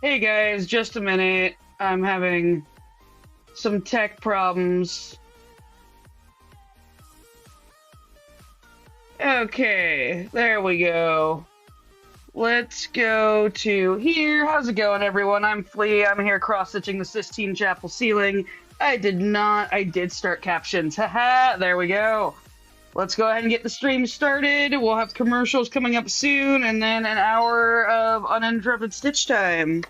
Hey guys, just a minute. I'm having some tech problems. Okay, there we go. Let's go to here. How's it going, everyone? I'm Flea. I'm here cross-stitching the Sistine Chapel ceiling. I did start captions. Haha, there we go. Let's go ahead and get the stream started. We'll have commercials coming up soon, and then an hour of uninterrupted stitch time.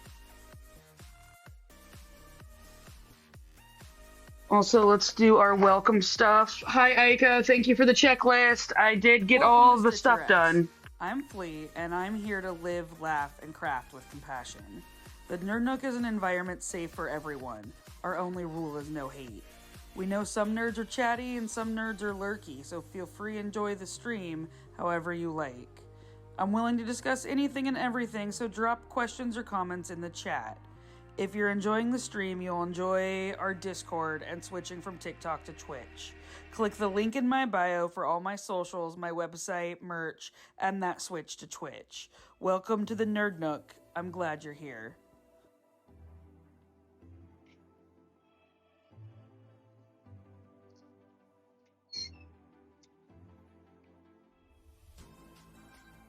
Also, let's do our welcome stuff. Hi, Aika. Thank you for the checklist. I did get all the stuff done. I'm Flea, and I'm here to live, laugh, and craft with compassion. The Nerd Nook is an environment safe for everyone. Our only rule is no hate. We know some nerds are chatty and some nerds are lurky, so feel free to enjoy the stream however you like. I'm willing to discuss anything and everything, so drop questions or comments in the chat. If you're enjoying the stream, you'll enjoy our Discord and switching from TikTok to Twitch. Click the link in my bio for all my socials, my website, merch, and that switch to Twitch. Welcome to the Nerd Nook. I'm glad you're here.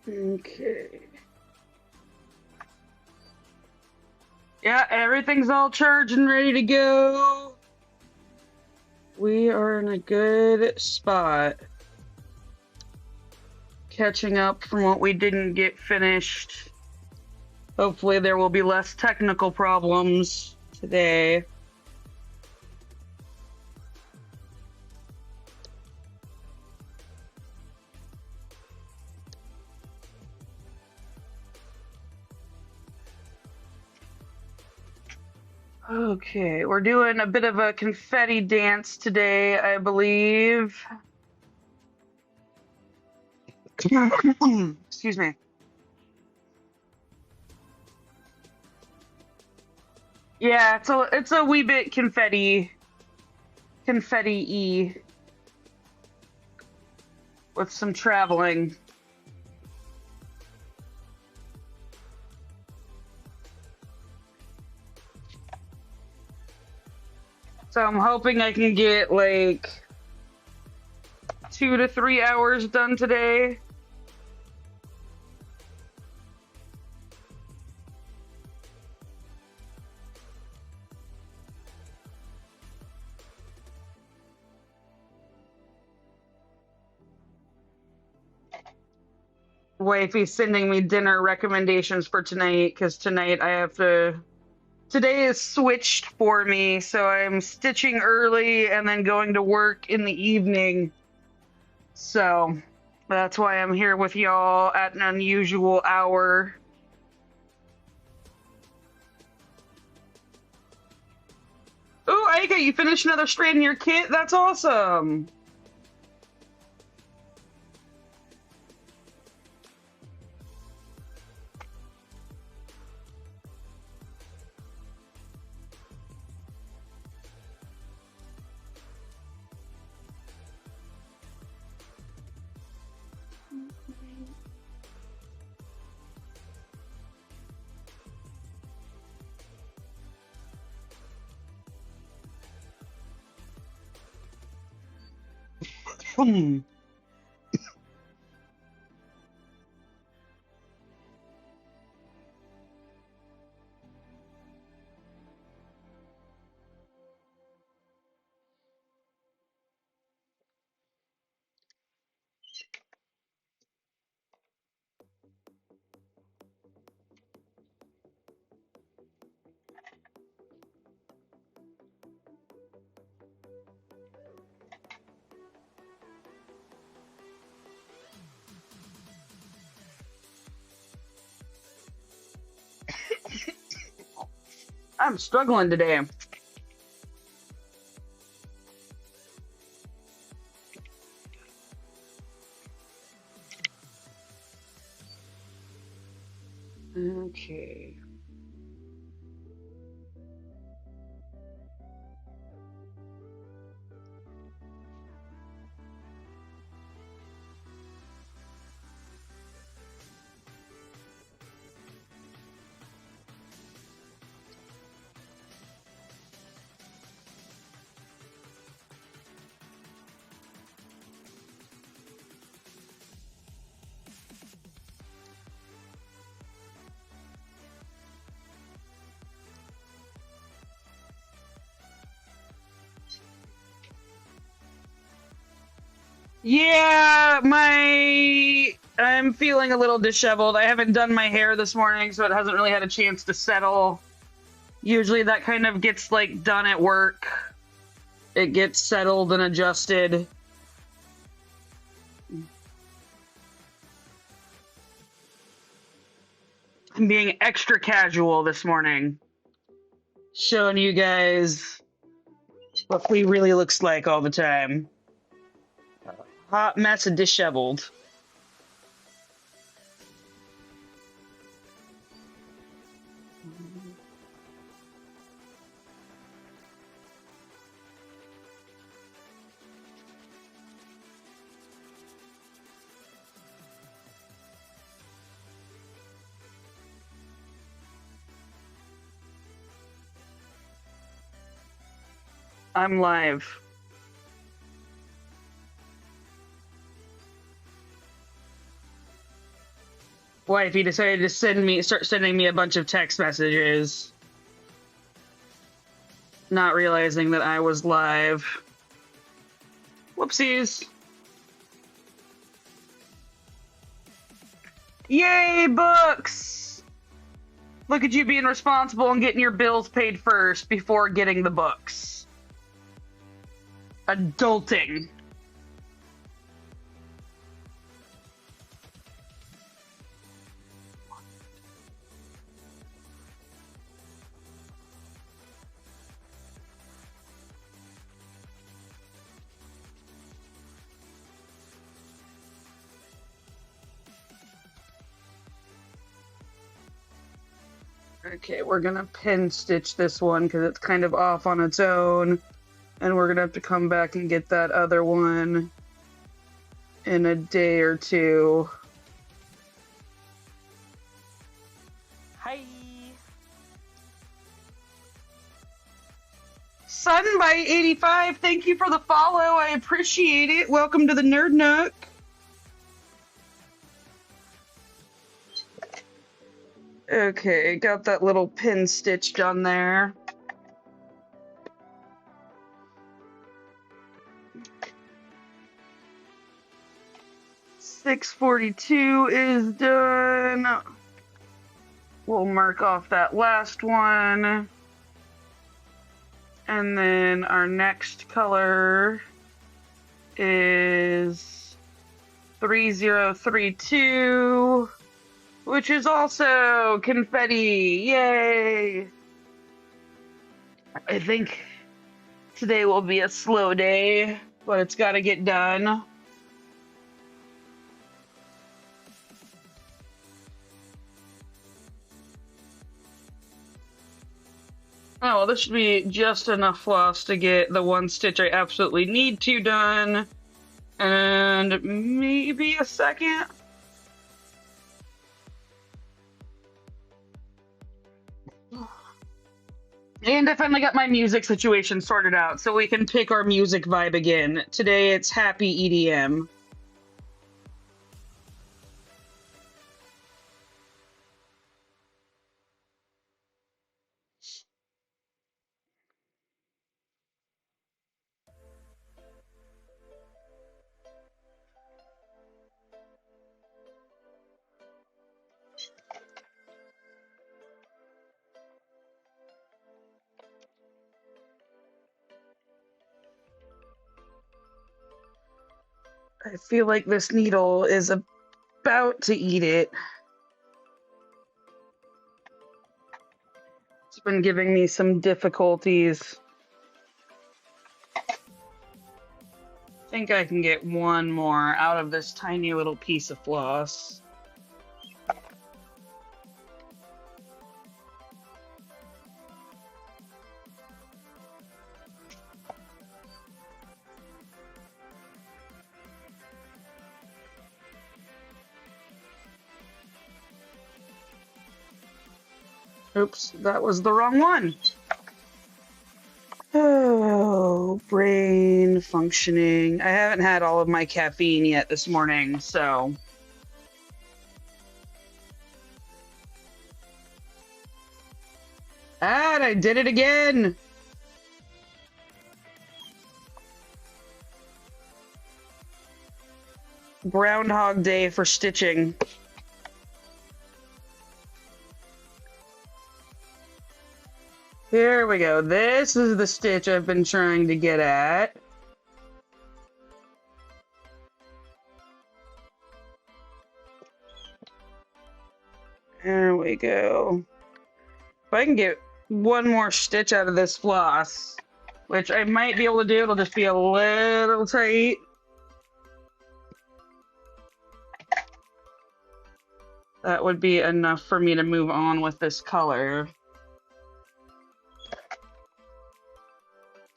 Okay. Yeah, everything's all charged and ready to go. We are in a good spot. Catching up from what we didn't get finished. Hopefully there will be less technical problems today. Okay, we're doing a bit of a confetti dance today, I believe. Excuse me. Yeah, it's a wee bit confetti-y with some traveling. So I'm hoping I can get like 2 to 3 hours done today. Wifey's sending me dinner recommendations for tonight because tonight I have to. Today is switched for me, so I'm stitching early and then going to work in the evening. So that's why I'm here with y'all at an unusual hour. Ooh, Aika, you finished another strand in your kit? That's awesome. I'm struggling today. Okay. Yeah, I'm feeling a little disheveled. I haven't done my hair this morning, so it hasn't really had a chance to settle. Usually that kind of gets like done at work. It gets settled and adjusted. I'm being extra casual this morning, showing you guys what Flea really looks like all the time. Hot mess of disheveled. I'm live. Wifey decided to start sending me a bunch of text messages, not realizing that I was live. Whoopsies. Yay, books! Look at you being responsible and getting your bills paid first before getting the books. Adulting. Okay, we're gonna pin stitch this one because it's kind of off on its own. And we're gonna have to come back and get that other one in a day or two. Hi. Sunbite85, thank you for the follow. I appreciate it. Welcome to the Nerd Nook. Okay, got that little pin stitched on there. $642 is done. We'll mark off that last one. And then our next color is 3032, which is also confetti. Yay! I think today will be a slow day, but it's got to get done. Oh, well, this should be just enough floss to get the one stitch I absolutely need to done. And maybe a second. And I finally got my music situation sorted out, so we can pick our music vibe again. Today it's happy EDM. I feel like this needle is about to eat it. It's been giving me some difficulties. I think I can get one more out of this tiny little piece of floss. Oops, that was the wrong one. Oh, brain functioning. I haven't had all of my caffeine yet this morning, so. And I did it again. Groundhog Day for stitching. Here we go. This is the stitch I've been trying to get at. There we go. If I can get one more stitch out of this floss, which I might be able to do, it'll just be a little tight. That would be enough for me to move on with this color.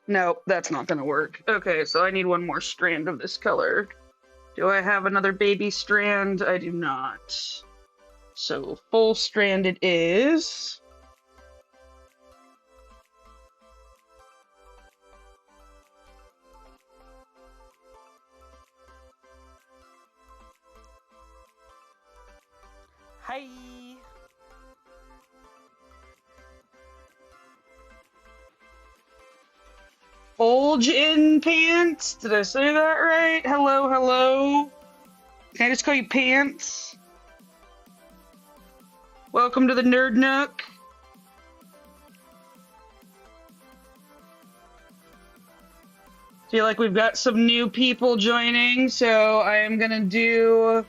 Nope, that's not gonna work. Okay, so I need one more strand of this color. Do I have another baby strand? I do not. So full strand it is. Hi. Bulge in pants? Did I say that right? Hello, hello. Can I just call you Pants? Welcome to the Nerd Nook. Feel like we've got some new people joining, so I am gonna do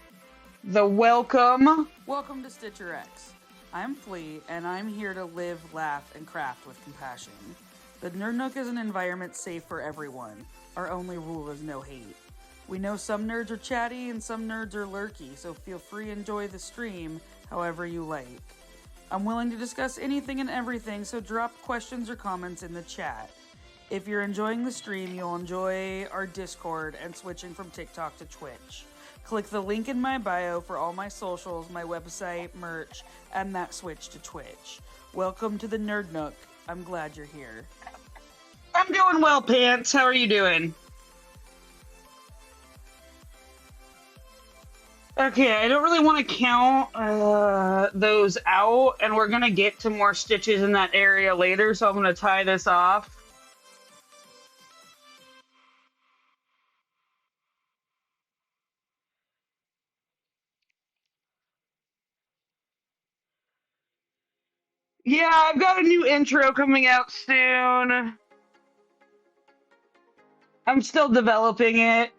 the welcome. Welcome to StitcherX. I'm Flea, and I'm here to live, laugh, and craft with compassion. The Nerd Nook is an environment safe for everyone. Our only rule is no hate. We know some nerds are chatty and some nerds are lurky, so feel free to enjoy the stream however you like. I'm willing to discuss anything and everything, so drop questions or comments in the chat. If you're enjoying the stream, you'll enjoy our Discord and switching from TikTok to Twitch. Click the link in my bio for all my socials, my website, merch, and that switch to Twitch. Welcome to the Nerd Nook. I'm glad you're here. I'm doing well, Pants. How are you doing? Okay, I don't really want to count those out, and we're going to get to more stitches in that area later, so I'm going to tie this off. Yeah, I've got a new intro coming out soon. I'm still developing it.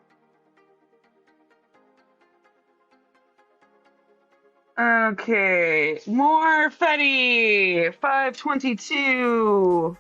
Okay, more Fetty! 522.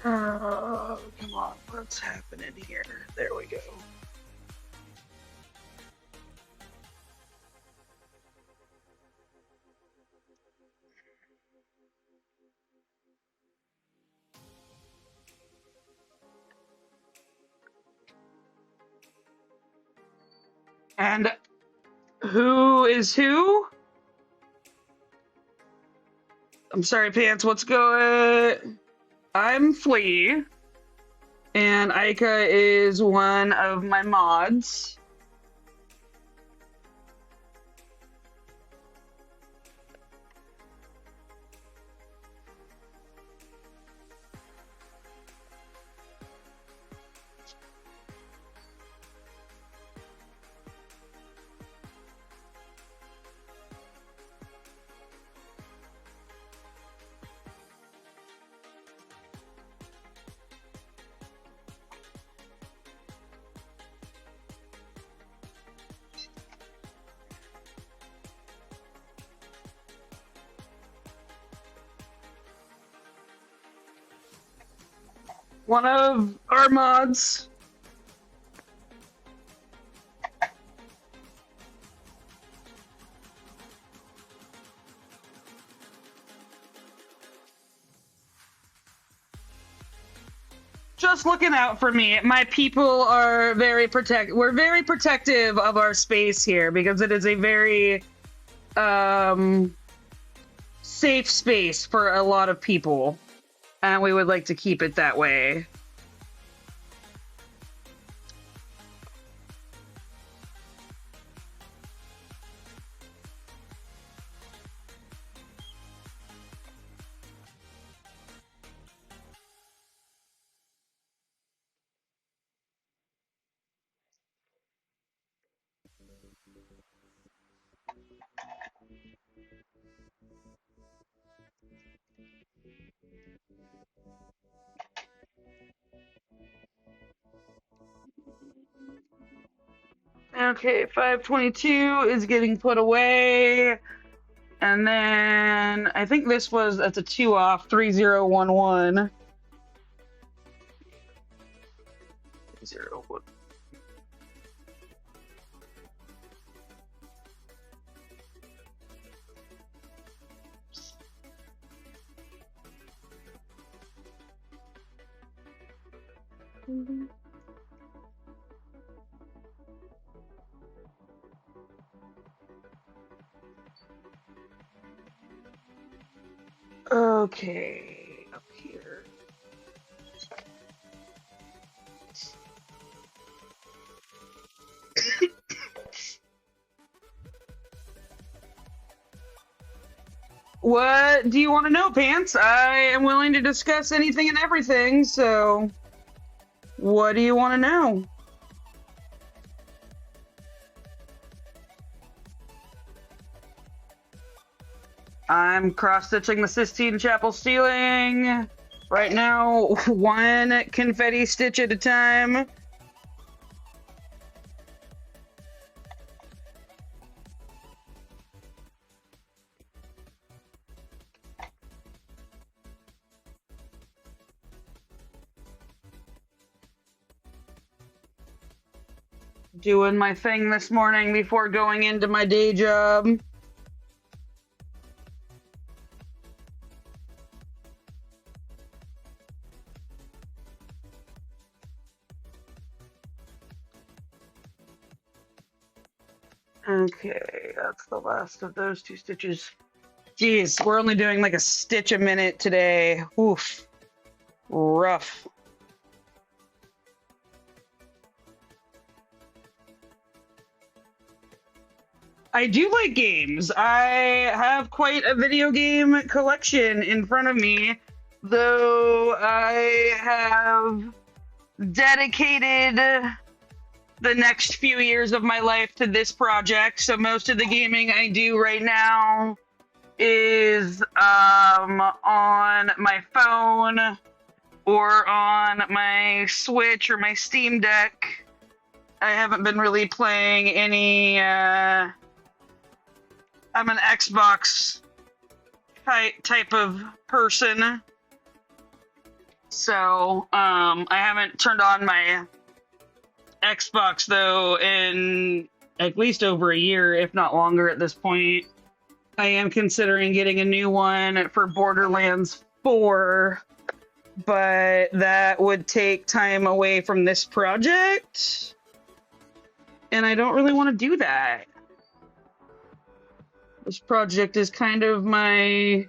Oh, come on, what's happening here? There we go. And who is who? I'm sorry, Pants, what's going? I'm Flea, and Aika is one of my mods. one of our mods. Just looking out for me. My people are we're very protective of our space here because it is a very safe space for a lot of people, and we would like to keep it that way. Okay, 522 is getting put away. And then I think that's a 2 off, 3011. 0, okay, up here. What do you want to know, Pants? I am willing to discuss anything and everything, so what do you want to know? I'm cross-stitching the Sistine Chapel ceiling. Right now, one confetti stitch at a time. Doing my thing this morning before going into my day job. Okay, that's the last of those 2 stitches. Jeez, we're only doing like a stitch a minute today. Oof. Rough. I do like games. I have quite a video game collection in front of me, though I have dedicated the next few years of my life to this project. So most of the gaming I do right now is on my phone or on my Switch or my Steam Deck. I haven't been really playing any I'm an Xbox type of person, so I haven't turned on my Xbox though in at least over a year, if not longer at this point. I am considering getting a new one for Borderlands 4, but that would take time away from this project, and I don't really want to do that. This project is kind of my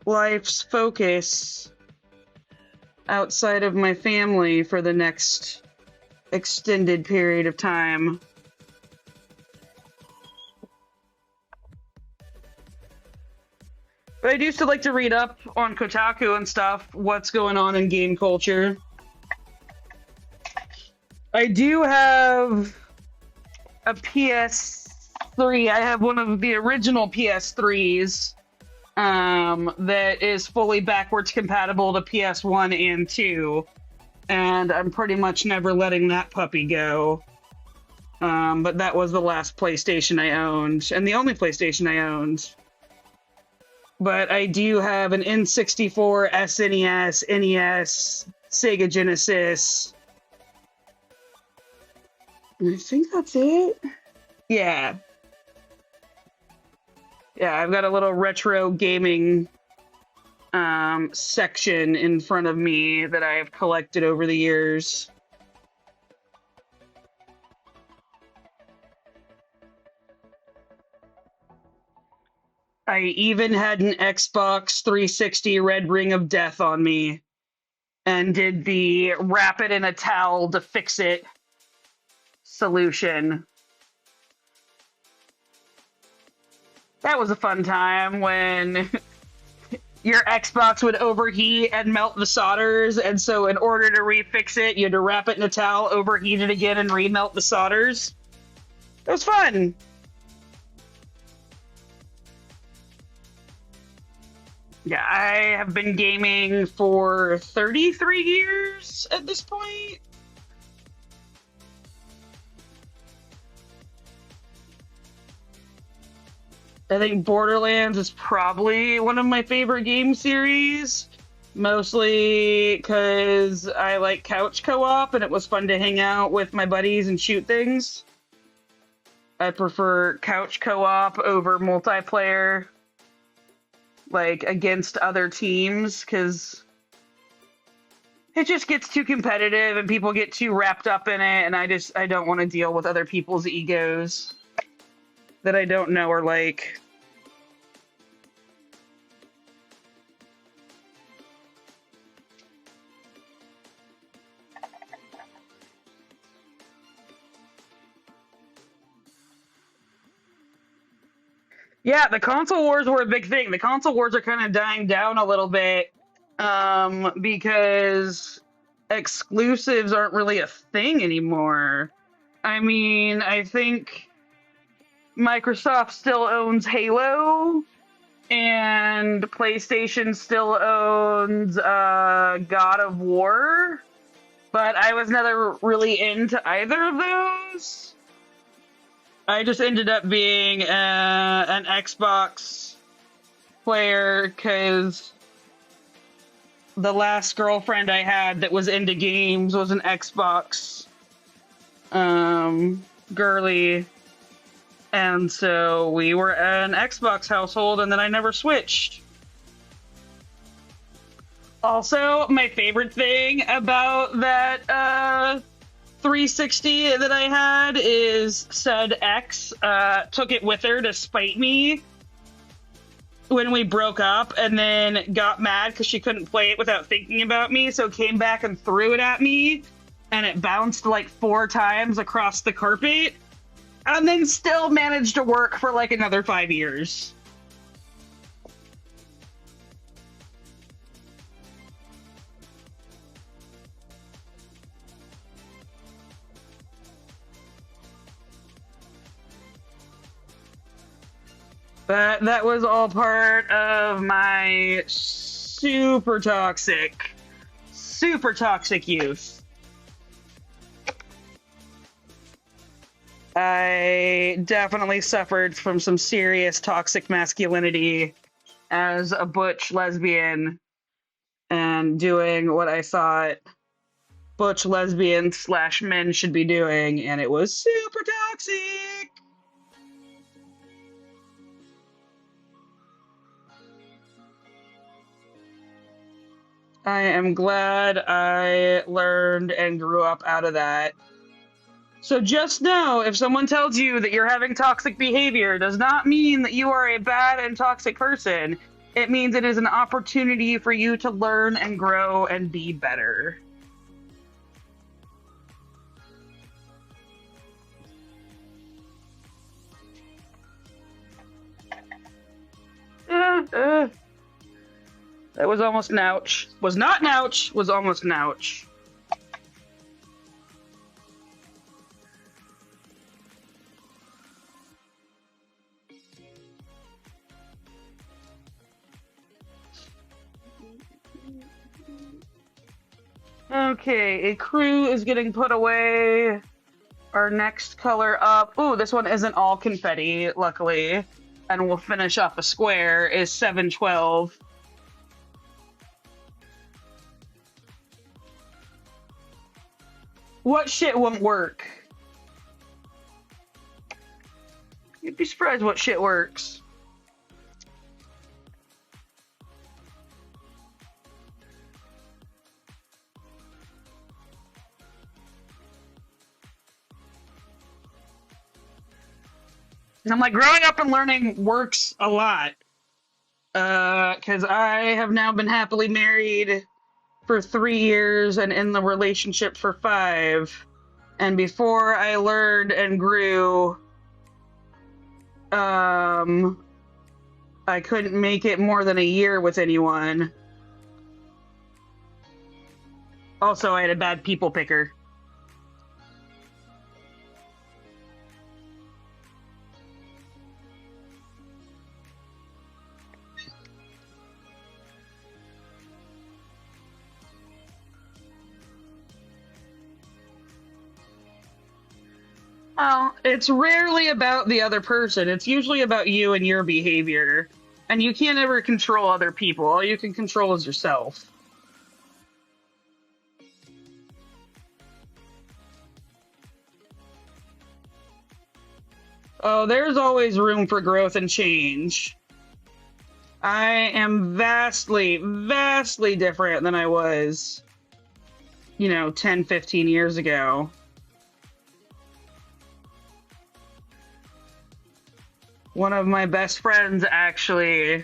life's focus outside of my family for the next extended period of time. But I do still like to read up on Kotaku and stuff, what's going on in game culture. I do have a PS3. I have one of the original PS3s that is fully backwards compatible to PS1 and 2. And I'm pretty much never letting that puppy go. But that was the last PlayStation I owned, and the only PlayStation I owned. But I do have an N64, SNES, NES, Sega Genesis. I think that's it. Yeah. Yeah, I've got a little retro gaming section in front of me that I have collected over the years. I even had an Xbox 360 Red Ring of Death on me and did the wrap it in a towel to fix it solution. That was a fun time when your Xbox would overheat and melt the solders, and so in order to refix it, you had to wrap it in a towel, overheat it again, and remelt the solders. It was fun. Yeah, I have been gaming for 33 years at this point. I think Borderlands is probably one of my favorite game series, mostly because I like couch co-op and it was fun to hang out with my buddies and shoot things. I prefer couch co-op over multiplayer, like against other teams, because it just gets too competitive and people get too wrapped up in it, and I don't want to deal with other people's egos that I don't know or like. Yeah, the console wars were a big thing. The console wars are kind of dying down a little bit because exclusives aren't really a thing anymore. I mean, I think Microsoft still owns Halo, and PlayStation still owns God of War, but I was never really into either of those. I just ended up being an Xbox player because the last girlfriend I had that was into games was an Xbox girly. And so we were an Xbox household, and then I never switched. Also, my favorite thing about that 360 that I had is said X took it with her to spite me when we broke up, and then got mad because she couldn't play it without thinking about me, so came back and threw it at me, and it bounced like 4 times across the carpet, and then still managed to work for like another 5 years. But that was all part of my super toxic youth. I definitely suffered from some serious toxic masculinity as a butch lesbian and doing what I thought butch lesbians / men should be doing, and it was super toxic. I am glad I learned and grew up out of that. So just know, if someone tells you that you're having toxic behavior, does not mean that you are a bad and toxic person. It means it is an opportunity for you to learn and grow and be better. That was almost an ouch. Was not an ouch, was almost an ouch. Okay, a crew is getting put away. Our next color up. Ooh, this one isn't all confetti, luckily. and we'll finish off a square, is 712. What shit won't work? You'd be surprised what shit works. And I'm like, growing up and learning works a lot. Because I have now been happily married for 3 years and in the relationship for 5. And before I learned and grew, I couldn't make it more than a year with anyone. Also, I had a bad people picker. Well, it's rarely about the other person. It's usually about you and your behavior. And you can't ever control other people. All you can control is yourself. Oh, there's always room for growth and change. I am vastly, vastly different than I was, 10, 15 years ago. One of my best friends actually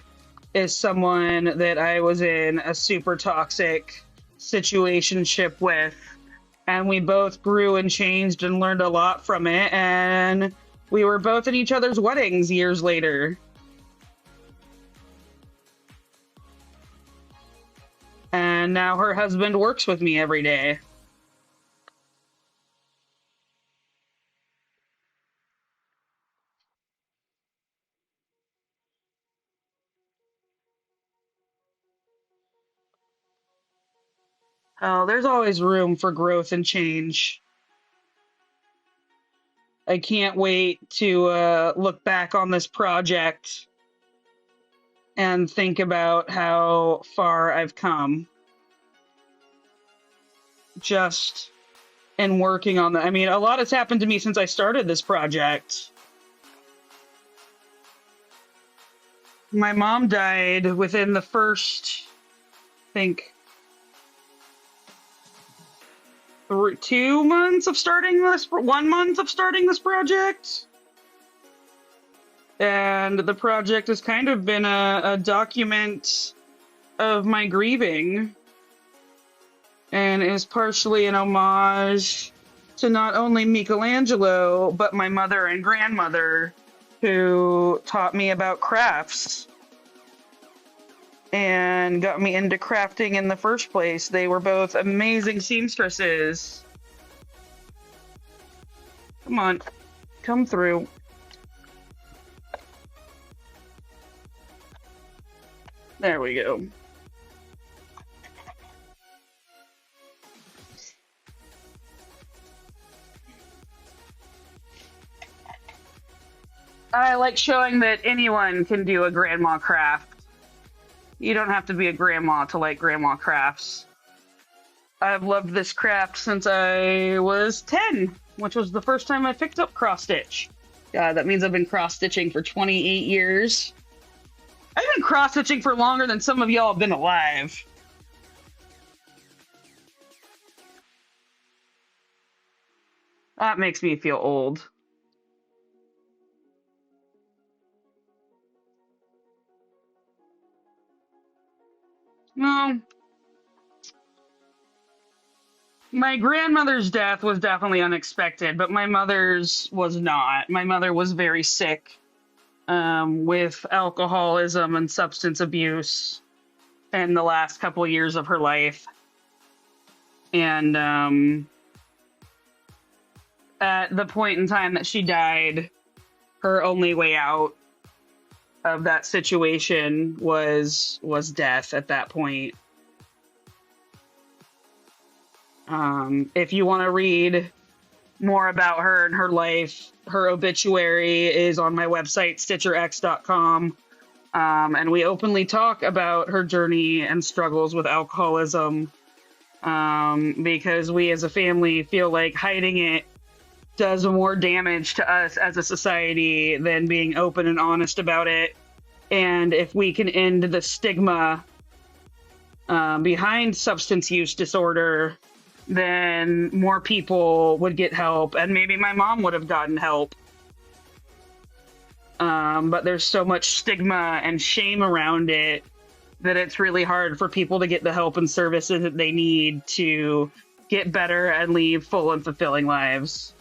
is someone that I was in a super toxic situationship with, and we both grew and changed and learned a lot from it, and we were both at each other's weddings years later. And now her husband works with me every day. Oh, there's always room for growth and change. I can't wait to look back on this project and think about how far I've come just in working on that. I mean, a lot has happened to me since I started this project. My mom died within the first, I think, 2 months of starting this, 1 month of starting this project. And the project has kind of been a document of my grieving, and is partially an homage to not only Michelangelo, but my mother and grandmother, who taught me about crafts and got me into crafting in the first place. They were both amazing seamstresses. Come on, come through. There we go. I like showing that anyone can do a grandma craft. You don't have to be a grandma to like grandma crafts. I've loved this craft since I was 10, which was the first time I picked up cross-stitch. That means I've been cross-stitching for 28 years. I've been cross-stitching for longer than some of y'all have been alive. That makes me feel old. No. My grandmother's death was definitely unexpected, but my mother's was not. My mother was very sick with alcoholism and substance abuse in the last couple years of her life. And at the point in time that she died, her only way out of that situation was death at that point. If you want to read more about her and her life. Her obituary is on my website, StitcherX.com. And we openly talk about her journey and struggles with alcoholism, because we as a family feel like hiding it does more damage to us as a society than being open and honest about it. And if we can end the stigma behind substance use disorder, then more people would get help, and maybe my mom would have gotten help. But there's so much stigma and shame around it that it's really hard for people to get the help and services that they need to get better and lead full and fulfilling lives.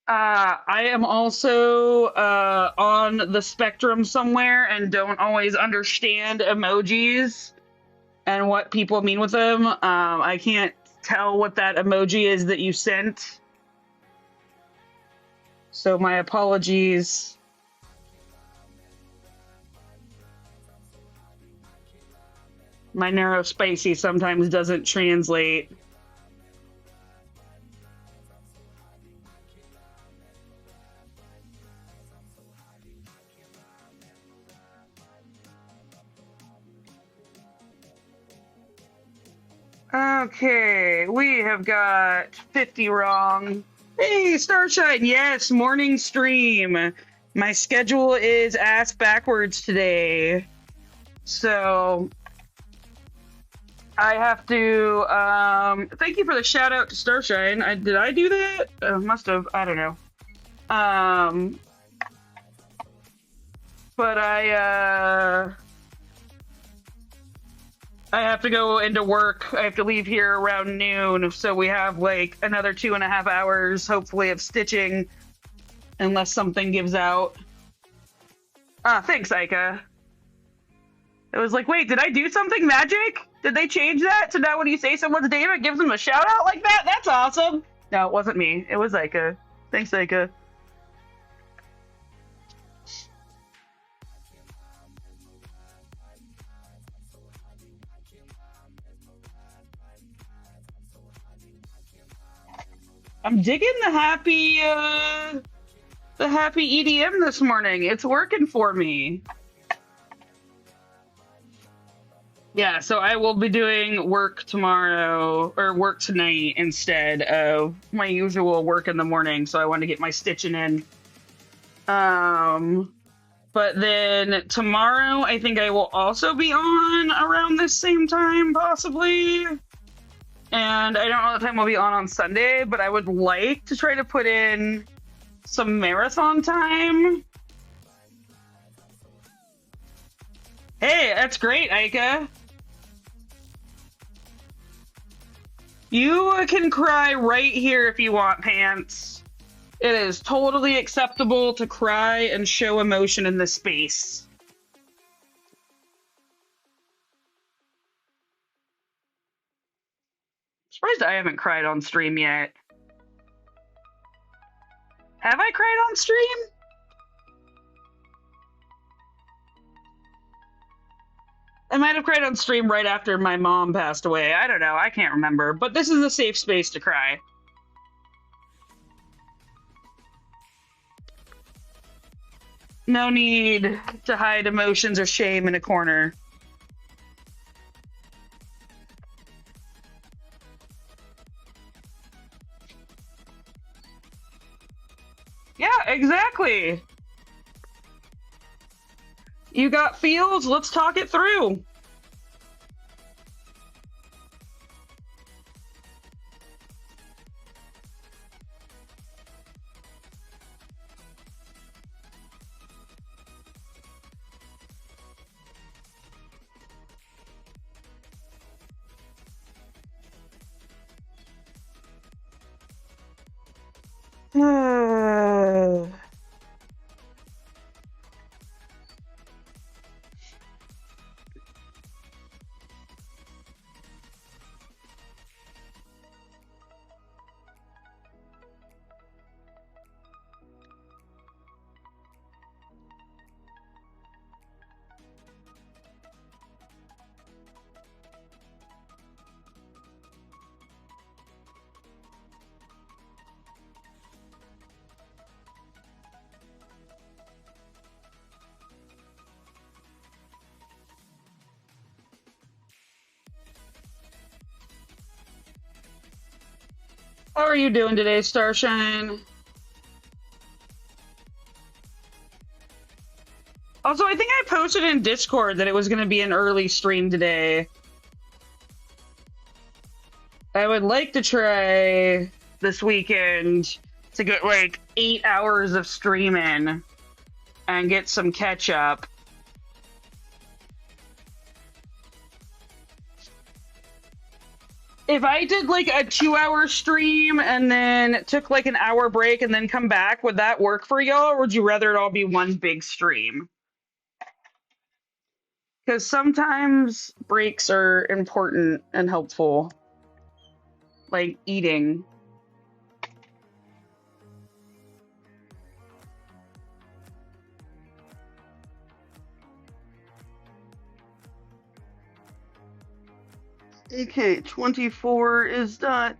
I am also on the spectrum somewhere and don't always understand emojis and what people mean with them. I can't tell what that emoji is that you sent. So my apologies. My neurospicy sometimes doesn't translate. Okay, we have got 50 wrong. Hey, Starshine, yes, morning stream. My schedule is ass backwards today. So I have to thank you for the shout out to Starshine. Did I do that? Must have, I don't know. But I have to go into work. I have to leave here around noon, so we have like another 2.5 hours, hopefully, of stitching, unless something gives out. Thanks, Aika. It was like, wait, did I do something magic? Did they change that to now when you say someone's name, it gives them a shout out like that? That's awesome. No, it wasn't me. It was Aika. Thanks, Aika. I'm digging the happy EDM this morning. It's working for me. Yeah, so I will be doing work tomorrow, or work tonight, instead of my usual work in the morning, so I want to get my stitching in. But then tomorrow, I think I will also be on around this same time, possibly. And I don't know what time I'll be on Sunday, but I would like to try to put in some marathon time. Hey, that's great, Aika. You can cry right here if you want, Pants. It is totally acceptable to cry and show emotion in this space. Surprised I haven't cried on stream yet. Have I cried on stream? I might have cried on stream right after my mom passed away. I don't know. I can't remember. But this is a safe space to cry. No need to hide emotions or shame in a corner. Yeah, exactly. You got feels? Let's talk it through. How are you doing today, Starshine? Also, I think I posted in Discord that it was going to be an early stream today. I would like to try this weekend to get like 8 hours of streaming and get some catch up. If I did like a 2-hour stream and then took like an hour break and then come back, would that work for y'all, or would you rather it all be one big stream? Because sometimes breaks are important and helpful, like eating. Okay, 24 is done.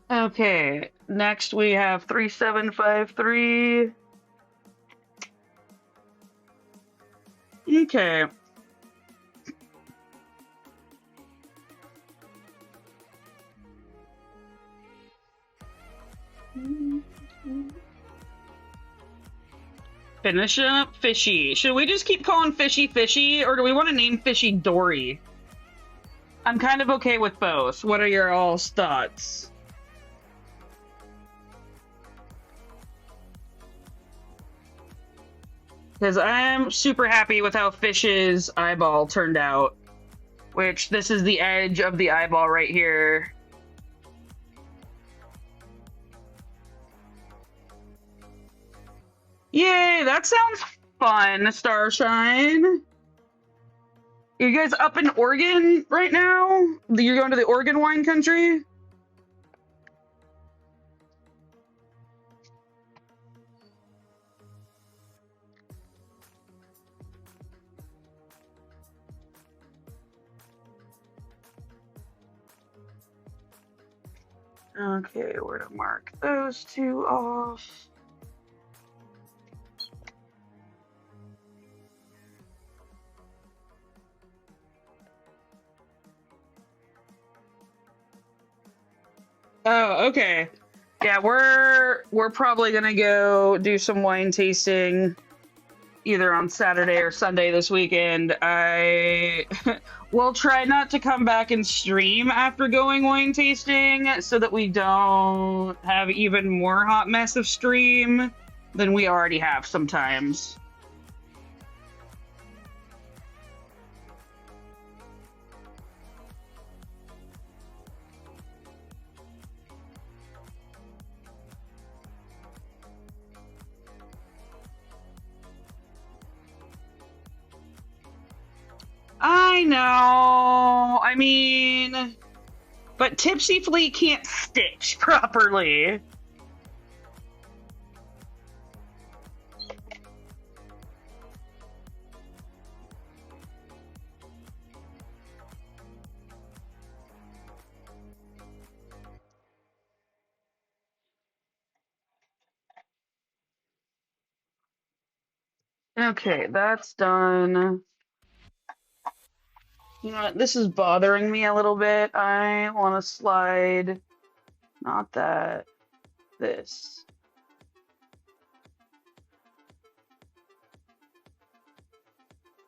Okay, next we have 3753. Okay. Finish up Fishy. Should we just keep calling Fishy Fishy, or do we want to name Fishy Dory? I'm kind of okay with both. What are your all's thoughts? Because I'm super happy with how Fish's eyeball turned out. Which, this is the edge of the eyeball right here. Yay, that sounds fun, Starshine. You guys up in Oregon right now? You're going to the Oregon wine country? Okay, we're to mark those two off. Oh, okay. Yeah, we're probably gonna go do some wine tasting either on Saturday or Sunday this weekend. I will try not to come back and stream after going wine tasting so that we don't have even more hot mess of stream than we already have sometimes. I know. I mean, but Tipsy Flea can't stitch properly. Okay, that's done. You know what? This is bothering me a little bit. I want to slide, not that, this.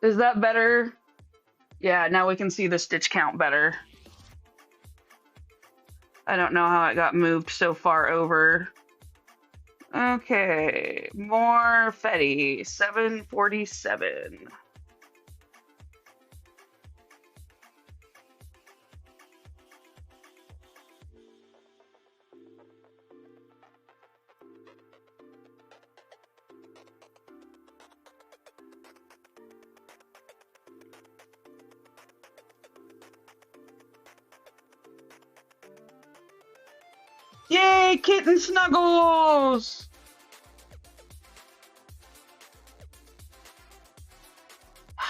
Is that better? Yeah, now we can see the stitch count better. I don't know how it got moved so far over. Okay, more Fetty, 747. Yay, kitten snuggles! I'm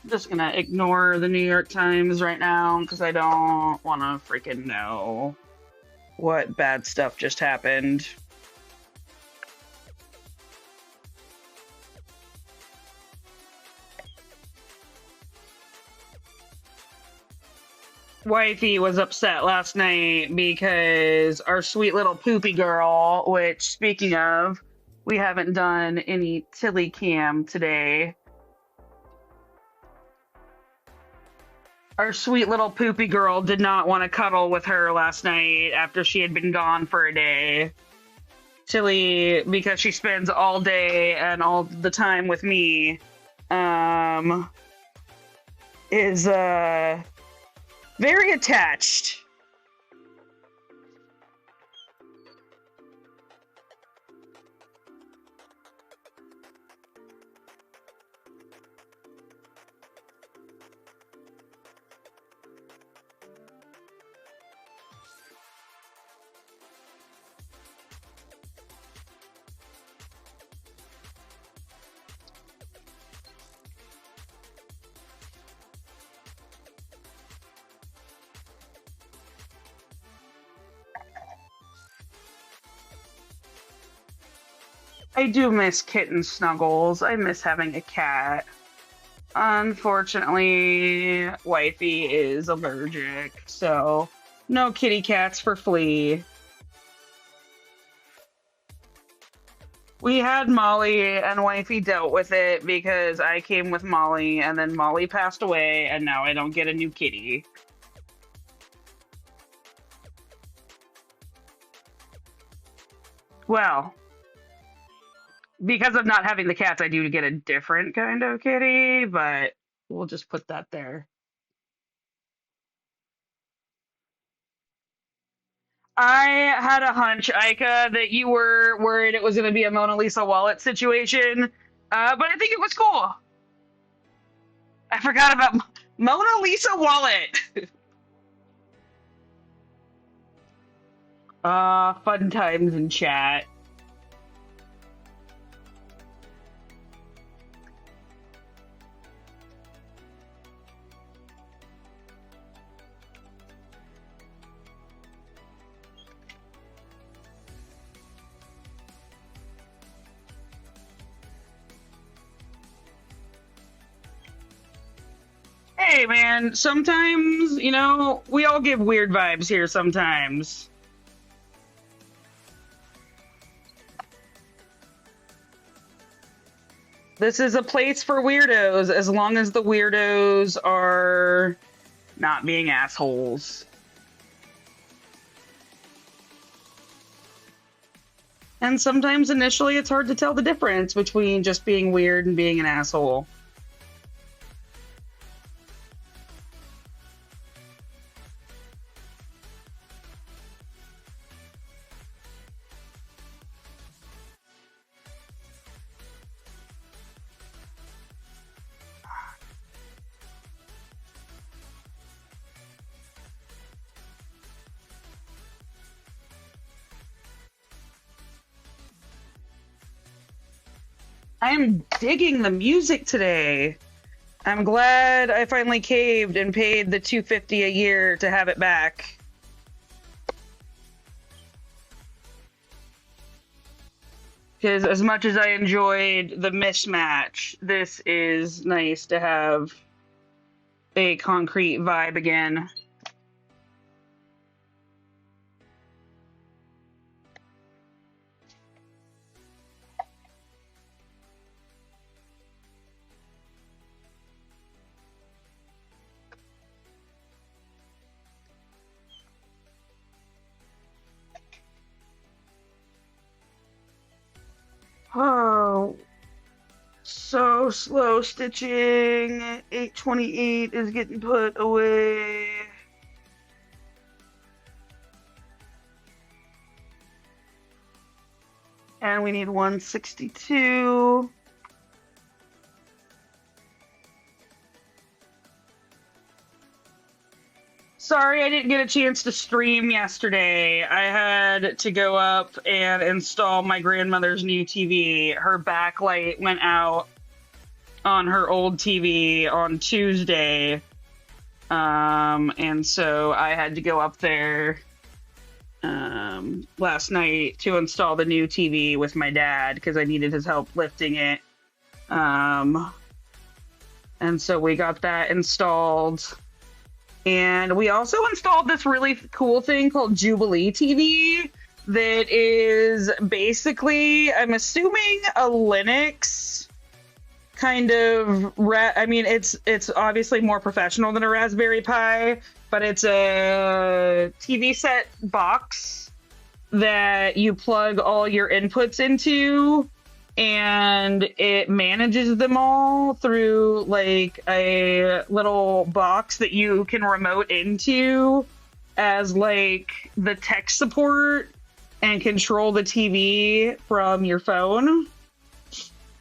just gonna ignore the New York Times right now because I don't want to freaking know what bad stuff just happened. wifey was upset last night because our sweet little poopy girl, which, speaking of, we haven't done any Tilly Cam today. Our sweet little poopy girl did not want to cuddle with her last night after she had been gone for a day. Tilly, because she spends all day and all the time with me, is very attached. I do miss kitten snuggles. I miss having a cat. Unfortunately, wifey is allergic, so no kitty cats for Flea. We had Molly, and wifey dealt with it because I came with Molly, and then Molly passed away, and now I don't get a new kitty. Well, because of not having the cats, I do get a different kind of kitty, but we'll just put that there. I had a hunch, Ika, that you were worried it was going to be a Mona Lisa wallet situation, but I think it was cool. I forgot about Mona Lisa wallet. Fun times in chat. Hey, man, sometimes, we all give weird vibes here sometimes. This is a place for weirdos, as long as the weirdos are not being assholes. And sometimes initially it's hard to tell the difference between just being weird and being an asshole. I am digging the music today. I'm glad I finally caved and paid the $250 a year to have it back. Because as much as I enjoyed the mismatch, this is nice to have a concrete vibe again. Oh, so slow stitching. 828 is getting put away. And we need 162. Sorry I didn't get a chance to stream yesterday. I had to go up and install my grandmother's new TV. Her backlight went out on her old TV on Tuesday. And so I had to go up there last night to install the new TV with my dad because I needed his help lifting it. And so we got that installed. And we also installed this really cool thing called Jubilee TV that is basically, I'm assuming, a Linux kind of I mean, it's obviously more professional than a Raspberry Pi, but it's a TV set box that you plug all your inputs into, and it manages them all through like a little box that you can remote into as like the tech support and control the TV from your phone.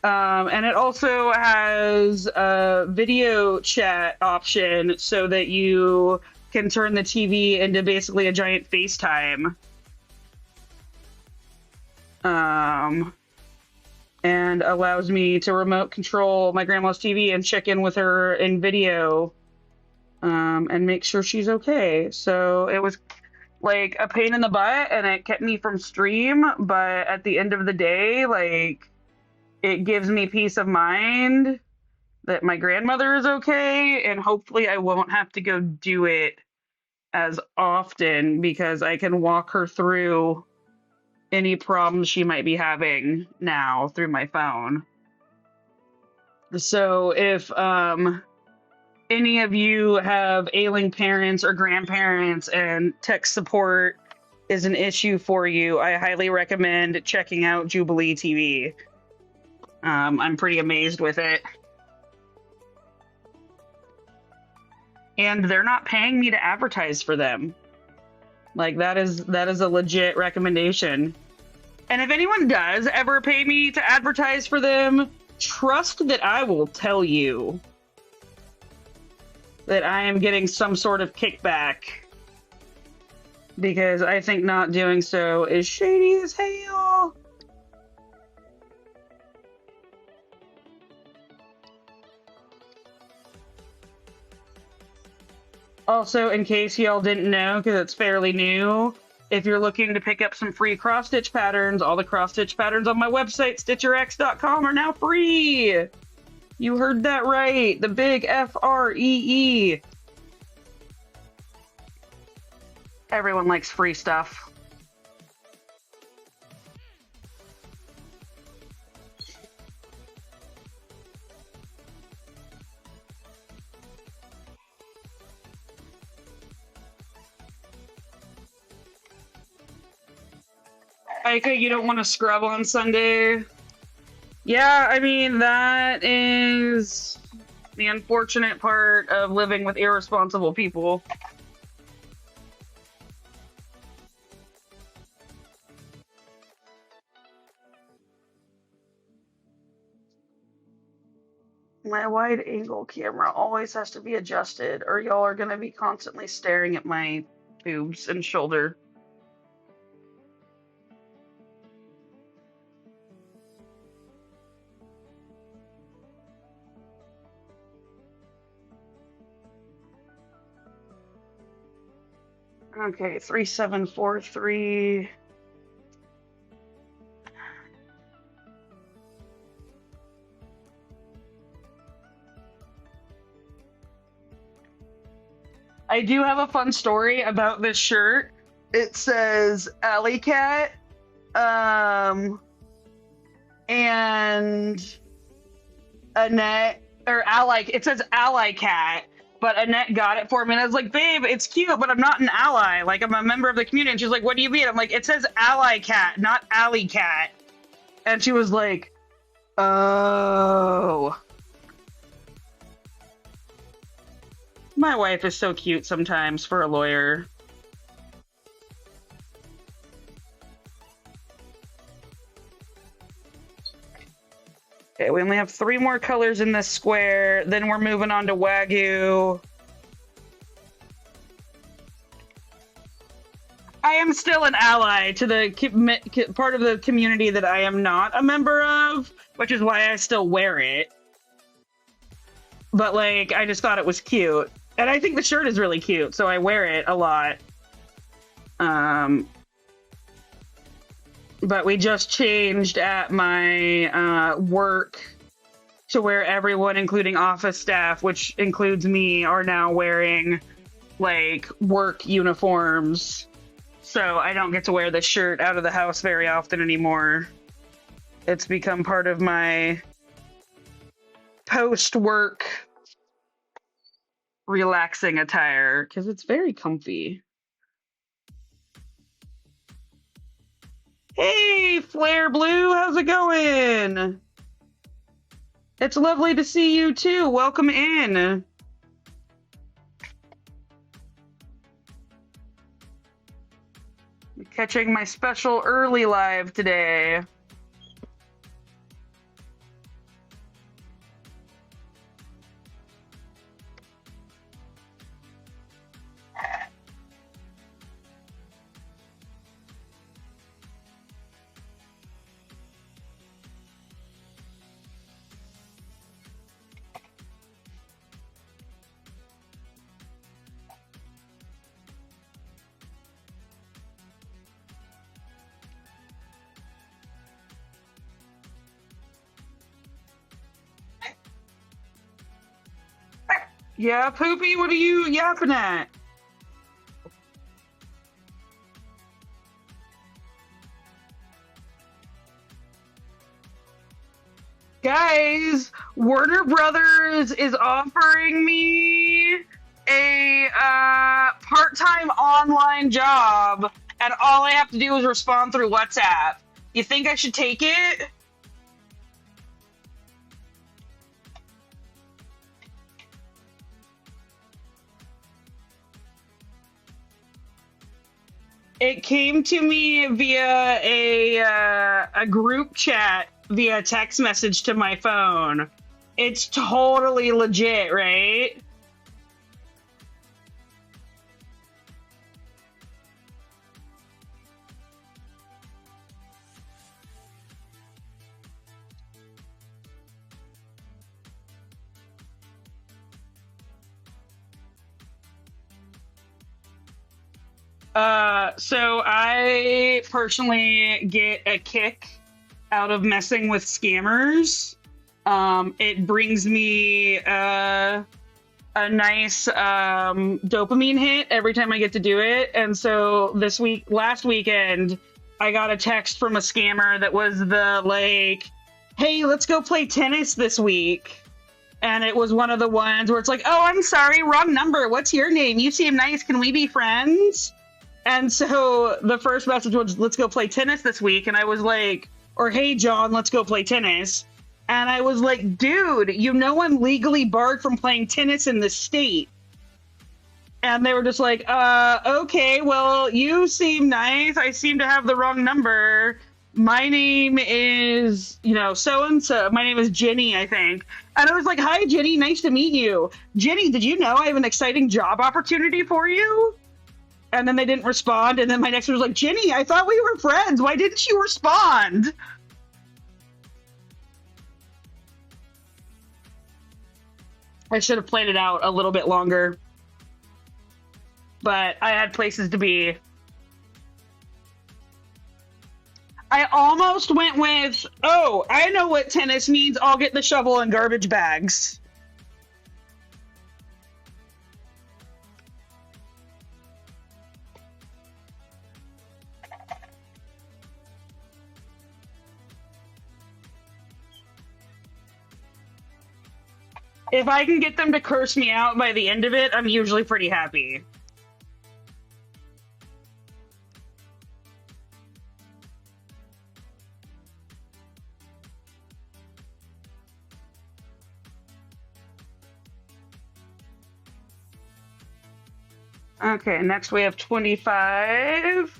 And it also has a video chat option so that you can turn the TV into basically a giant FaceTime. And allows me to remote control my grandma's TV and check in with her in video, and make sure she's okay. So it was like a pain in the butt, and it kept me from stream, but at the end of the day, like, it gives me peace of mind that my grandmother is okay, and hopefully I won't have to go do it as often because I can walk her through any problems she might be having now through my phone. So if any of you have ailing parents or grandparents and tech support is an issue for you, I highly recommend checking out Jubilee TV. I'm pretty amazed with it. And they're not paying me to advertise for them. Like, that is a legit recommendation. And if anyone does ever pay me to advertise for them, trust that I will tell you that I am getting some sort of kickback, because I think not doing so is shady as hell. Also, in case y'all didn't know, because it's fairly new, if you're looking to pick up some free cross-stitch patterns, all the cross-stitch patterns on my website, StitcherX.com, are now free! You heard that right, the big F-R-E-E. Everyone likes free stuff. Aika, you don't want to scrub on Sunday? Yeah, I mean, that is the unfortunate part of living with irresponsible people. My wide-angle camera always has to be adjusted, or y'all are going to be constantly staring at my boobs and shoulder. Okay, 3743. I do have a fun story about this shirt. It says Alley Cat, and Annette, or Ally, it says Ally Cat, but Annette got it for me, and I was like, babe, it's cute, but I'm not an ally. Like, I'm a member of the community. And she's like, what do you mean? I'm like, it says Ally Cat, not Alley Cat. And she was like, oh. My wife is so cute sometimes for a lawyer. Okay, we only have 3 more colors in this square. Then we're moving on to Wagyu. I am still an ally to the part of the community that I am not a member of, which is why I still wear it. But, like, I just thought it was cute. And I think the shirt is really cute, so I wear it a lot. But we just changed at my work to where everyone, including office staff, which includes me, are now wearing like work uniforms. So I don't get to wear this shirt out of the house very often anymore. It's become part of my post-work relaxing attire because it's very comfy. Hey, Flare Blue, how's it going? It's lovely to see you too. Welcome in. Catching my special early live today. Yeah, Poopy, what are you yapping at? Guys, Warner Brothers is offering me a part-time online job, and all I have to do is respond through WhatsApp. You think I should take it? It came to me via a group chat via text message to my phone. It's totally legit, right? So I personally get a kick out of messing with scammers. It brings me a nice dopamine hit every time I get to do it. And so last weekend, I got a text from a scammer that was the like, hey, let's go play tennis this week. And it was one of the ones where it's like, oh, I'm sorry, wrong number. What's your name? You seem nice. Can we be friends? And so the first message was, let's go play tennis this week. And I was like, or hey, John, let's go play tennis. And I was like, dude, you know I'm legally barred from playing tennis in this state. And they were just like, okay, well, you seem nice. I seem to have the wrong number. My name is, so-and-so. My name is Jenny, I think. And I was like, hi, Jenny, nice to meet you. Jenny, did you know I have an exciting job opportunity for you? And then they didn't respond. And then my next one was like, Jenny, I thought we were friends. Why didn't you respond? I should have played it out a little bit longer. But I had places to be. I almost went with, oh, I know what tennis means. I'll get the shovel and garbage bags. If I can get them to curse me out by the end of it, I'm usually pretty happy. Okay, next we have 25.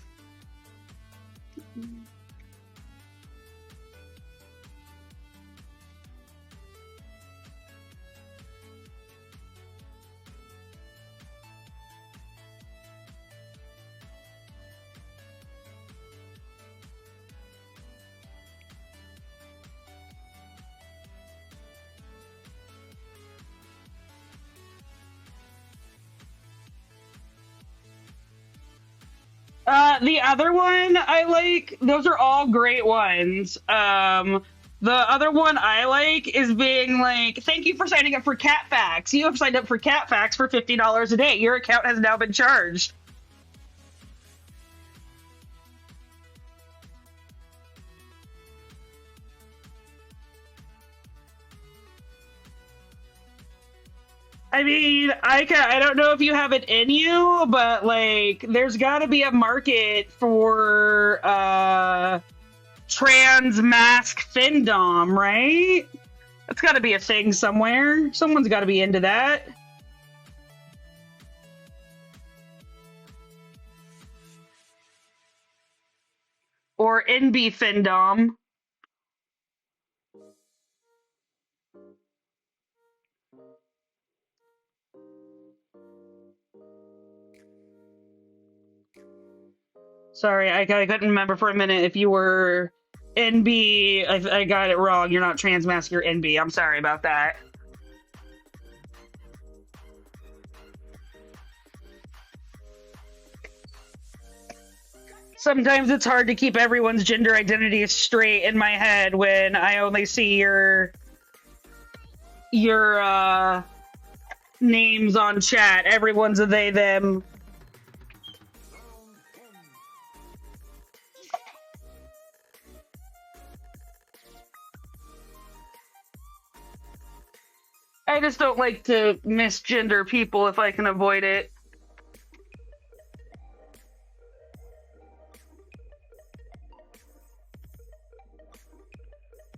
The other one I like, those are all great ones. The other one I like is being like, thank you for signing up for Cat Facts. You have signed up for Cat Facts for $50 a day. Your account has now been charged. I mean, I don't know if you have it in you, but like, there's got to be a market for trans mask findom, right? That's got to be a thing somewhere. Someone's got to be into that. Or NB findom. Sorry, I couldn't remember for a minute if you were NB. I got it wrong. You're not trans mask, you're NB. I'm sorry about that. Sometimes it's hard to keep everyone's gender identity straight in my head when I only see your names on chat. Everyone's a they, them. I just don't like to misgender people if I can avoid it.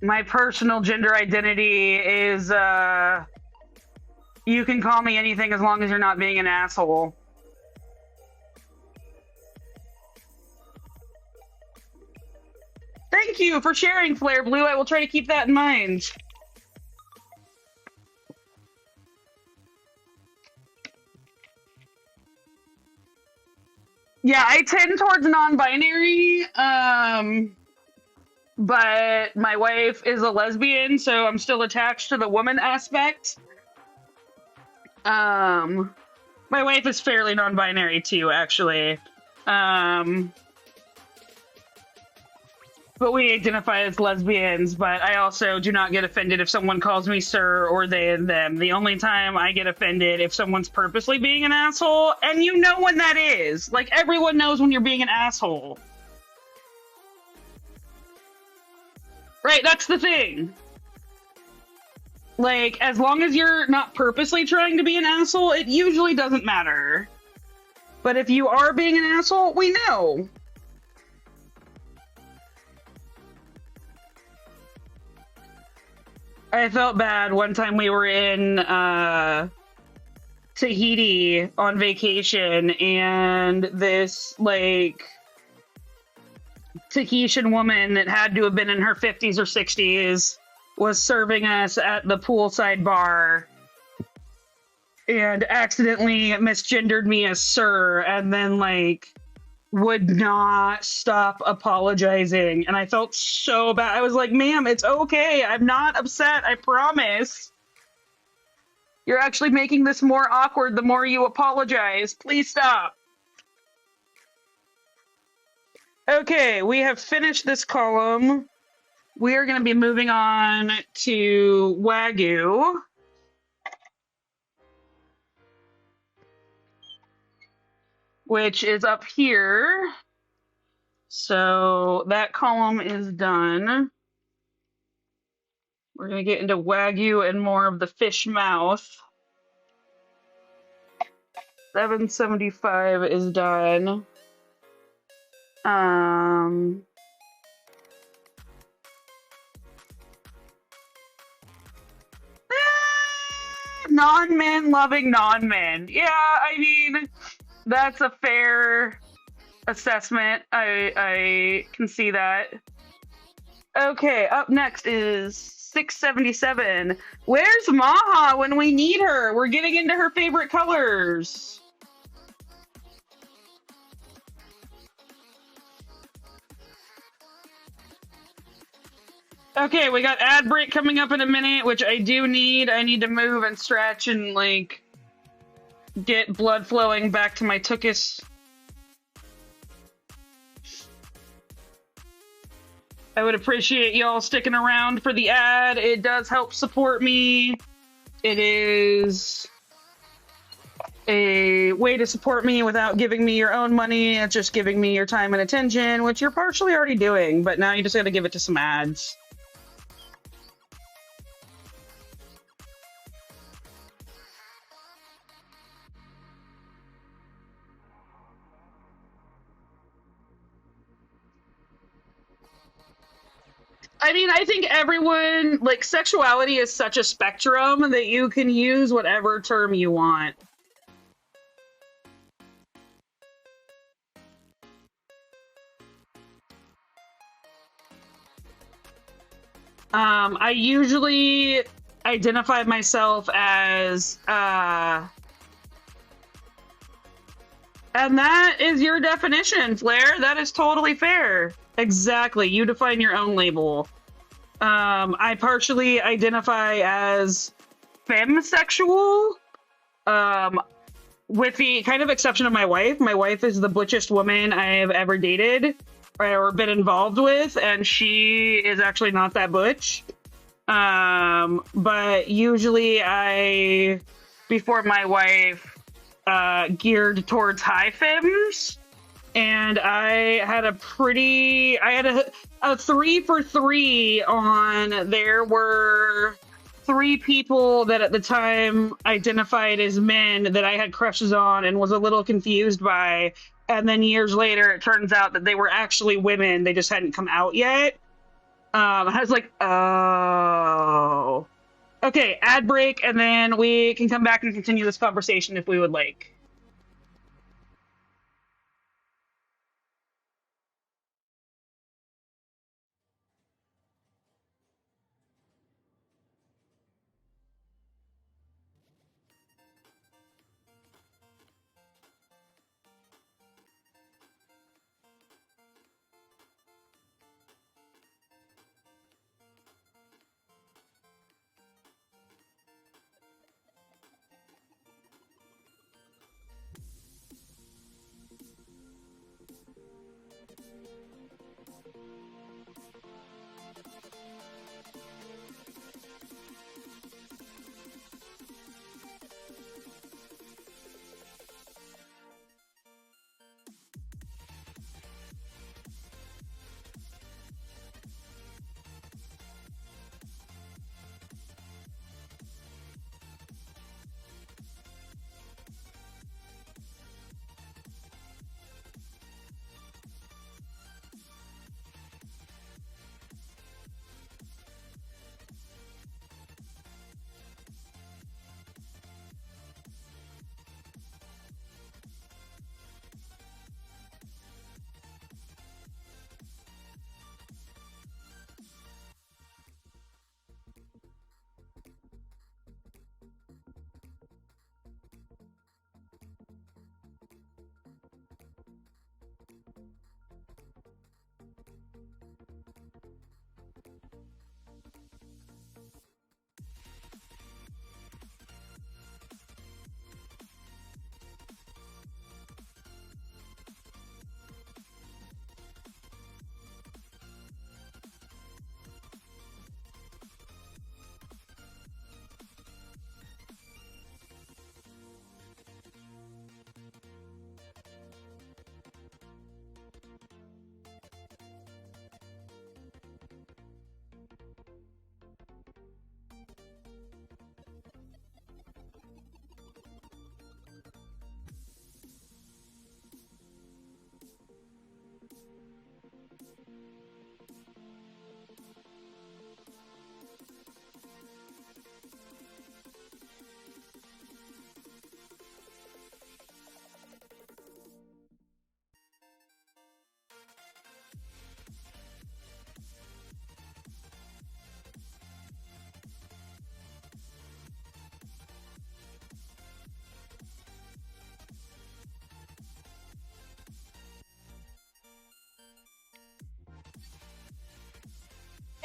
My personal gender identity is, you can call me anything as long as you're not being an asshole. Thank you for sharing, Flare Blue. I will try to keep that in mind. Yeah, I tend towards non-binary, but my wife is a lesbian, so I'm still attached to the woman aspect. My wife is fairly non-binary too, actually. But we identify as lesbians, but I also do not get offended if someone calls me sir or they and them. The only time I get offended if someone's purposely being an asshole, and you know when that is. Like, everyone knows when you're being an asshole. Right, that's the thing. Like, as long as you're not purposely trying to be an asshole, it usually doesn't matter. But if you are being an asshole, we know. I felt bad one time we were in Tahiti on vacation, and this, like, Tahitian woman that had to have been in her 50s or 60s was serving us at the poolside bar and accidentally misgendered me as sir, and then, like, would not stop apologizing. And I felt so bad. I was like, ma'am, it's okay. I'm not upset. I promise. You're actually making this more awkward the more you apologize. Please stop. Okay, we have finished this column. We are going to be moving on to Wagyu. Which is up here. So that column is done. We're going to get into Wagyu and more of the fish mouth. 775 is done. Non-men loving non-men. Yeah, I mean, that's a fair assessment. I can see that. Okay, up next is 677. Where's Maha when we need her? We're getting into her favorite colors. Okay, we got ad break coming up in a minute, which I do need. I need to move and stretch and, like, get blood flowing back to my tuchus. I would appreciate y'all sticking around for the ad. It does help support me. It is a way to support me without giving me your own money. It's just giving me your time and attention, which you're partially already doing, but now you just gotta give it to some ads. I mean, I think everyone, like, sexuality is such a spectrum that you can use whatever term you want. I usually identify myself as, and that is your definition, Flair. That is totally fair. Exactly. You define your own label. I partially identify as femsexual, with the kind of exception of my wife. My wife is the butchest woman I have ever dated or been involved with, and she is actually not that butch. But usually before my wife, geared towards high femmes, and I had a 3 for 3 on. There were 3 people that at the time identified as men that I had crushes on and was a little confused by. And then years later, it turns out that they were actually women. They just hadn't come out yet. I was like, oh. Okay, ad break, and then we can come back and continue this conversation if we would like.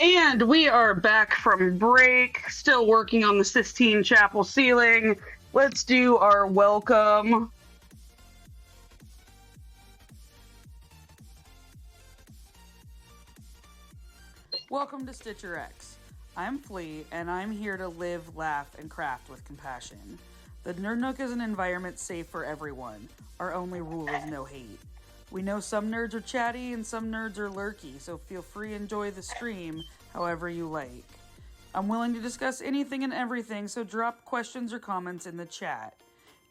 And we are back from break, still working on the Sistine Chapel ceiling. Let's do our welcome. Welcome to StitcherX. I'm Flea, and I'm here to live, laugh, and craft with compassion. The Nerd Nook is an environment safe for everyone. Our only rule is no hate. We know some nerds are chatty and some nerds are lurky, so feel free to enjoy the stream however you like. I'm willing to discuss anything and everything, so drop questions or comments in the chat.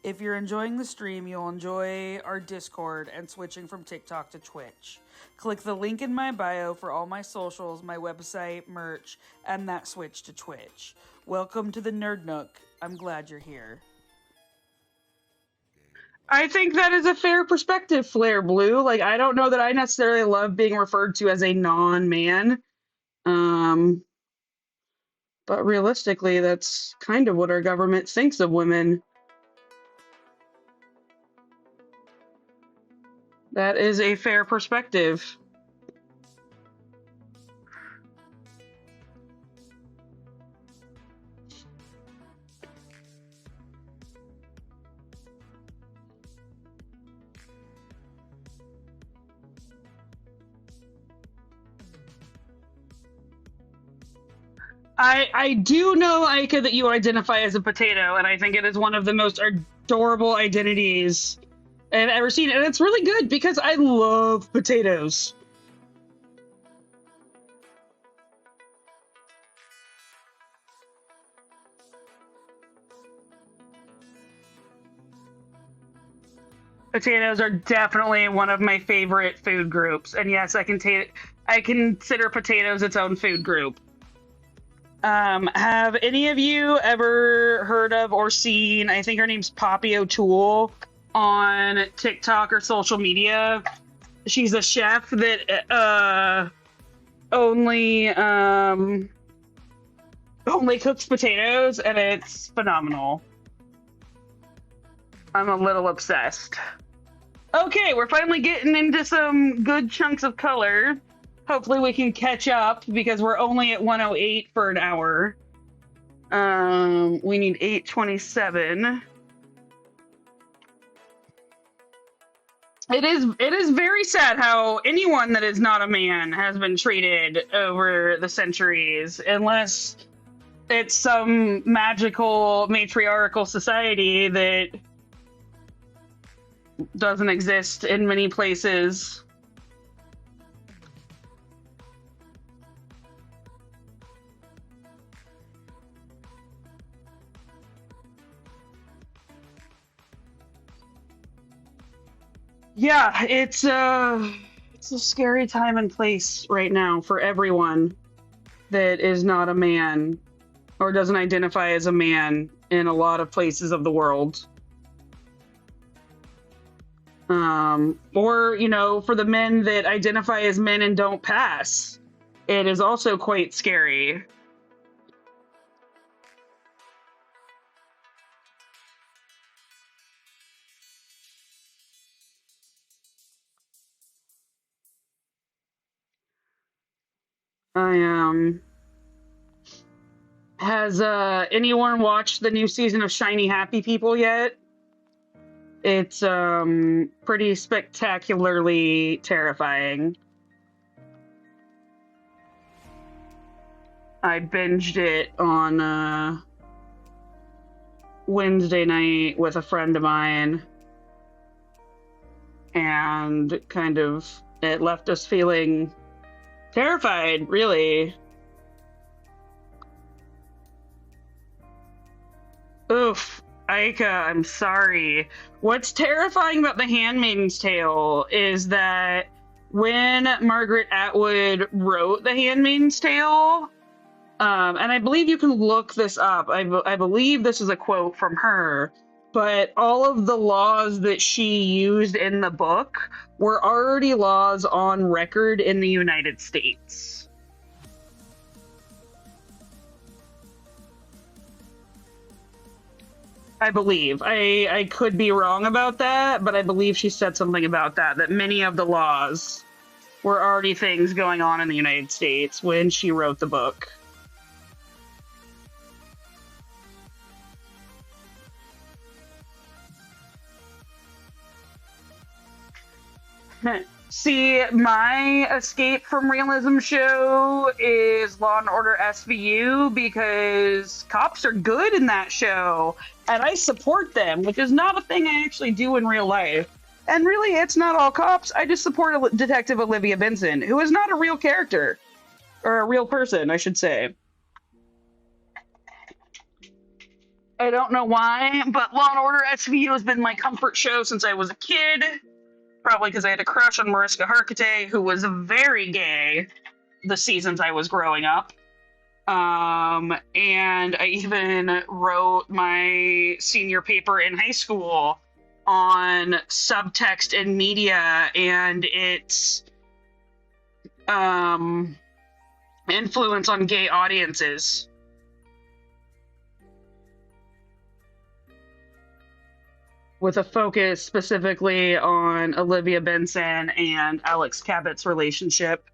If you're enjoying the stream, you'll enjoy our Discord and switching from TikTok to Twitch. Click the link in my bio for all my socials, my website, merch, and that switch to Twitch. Welcome to the Nerd Nook. I'm glad you're here. I think that is a fair perspective, Flare Blue. Like, I don't know that I necessarily love being referred to as a non-man. But realistically, that's kind of what our government thinks of women. That is a fair perspective. I do know, Aika, that you identify as a potato, and I think it is one of the most adorable identities I've ever seen. And it's really good because I love potatoes. Potatoes are definitely one of my favorite food groups. And yes, I consider potatoes its own food group. Have any of you ever heard of or seen, I think her name's Poppy O'Toole on TikTok or social media? She's a chef that only cooks potatoes, and it's phenomenal. I'm a little obsessed. Okay, we're finally getting into some good chunks of color. Hopefully we can catch up because we're only at 108 for an hour. We need 827. It is very sad how anyone that is not a man has been treated over the centuries, unless it's some magical matriarchal society that doesn't exist in many places. Yeah, it's a scary time and place right now for everyone that is not a man or doesn't identify as a man in a lot of places of the world. Or, for the men that identify as men and don't pass, it is also quite scary. Has anyone watched the new season of Shiny Happy People yet? It's pretty spectacularly terrifying. I binged it on Wednesday night with a friend of mine, and it left us feeling terrified, really. Oof, Aika, I'm sorry. What's terrifying about The Handmaid's Tale is that when Margaret Atwood wrote The Handmaid's Tale, and I believe you can look this up, I believe this is a quote from her, but all of the laws that she used in the book were already laws on record in the United States. I believe. I could be wrong about that, but I believe she said something about that many of the laws were already things going on in the United States when she wrote the book. See, my escape from realism show is Law and Order SVU because cops are good in that show and I support them, which is not a thing I actually do in real life. And really, it's not all cops. I just support Detective Olivia Benson, who is not a real character, or a real person, I should say. I don't know why, but Law and Order SVU has been my comfort show since I was a kid. Probably because I had a crush on Mariska Hargitay, who was very gay the seasons I was growing up. And I even wrote my senior paper in high school on subtext in media and its influence on gay audiences. With a focus specifically on Olivia Benson and Alex Cabot's relationship.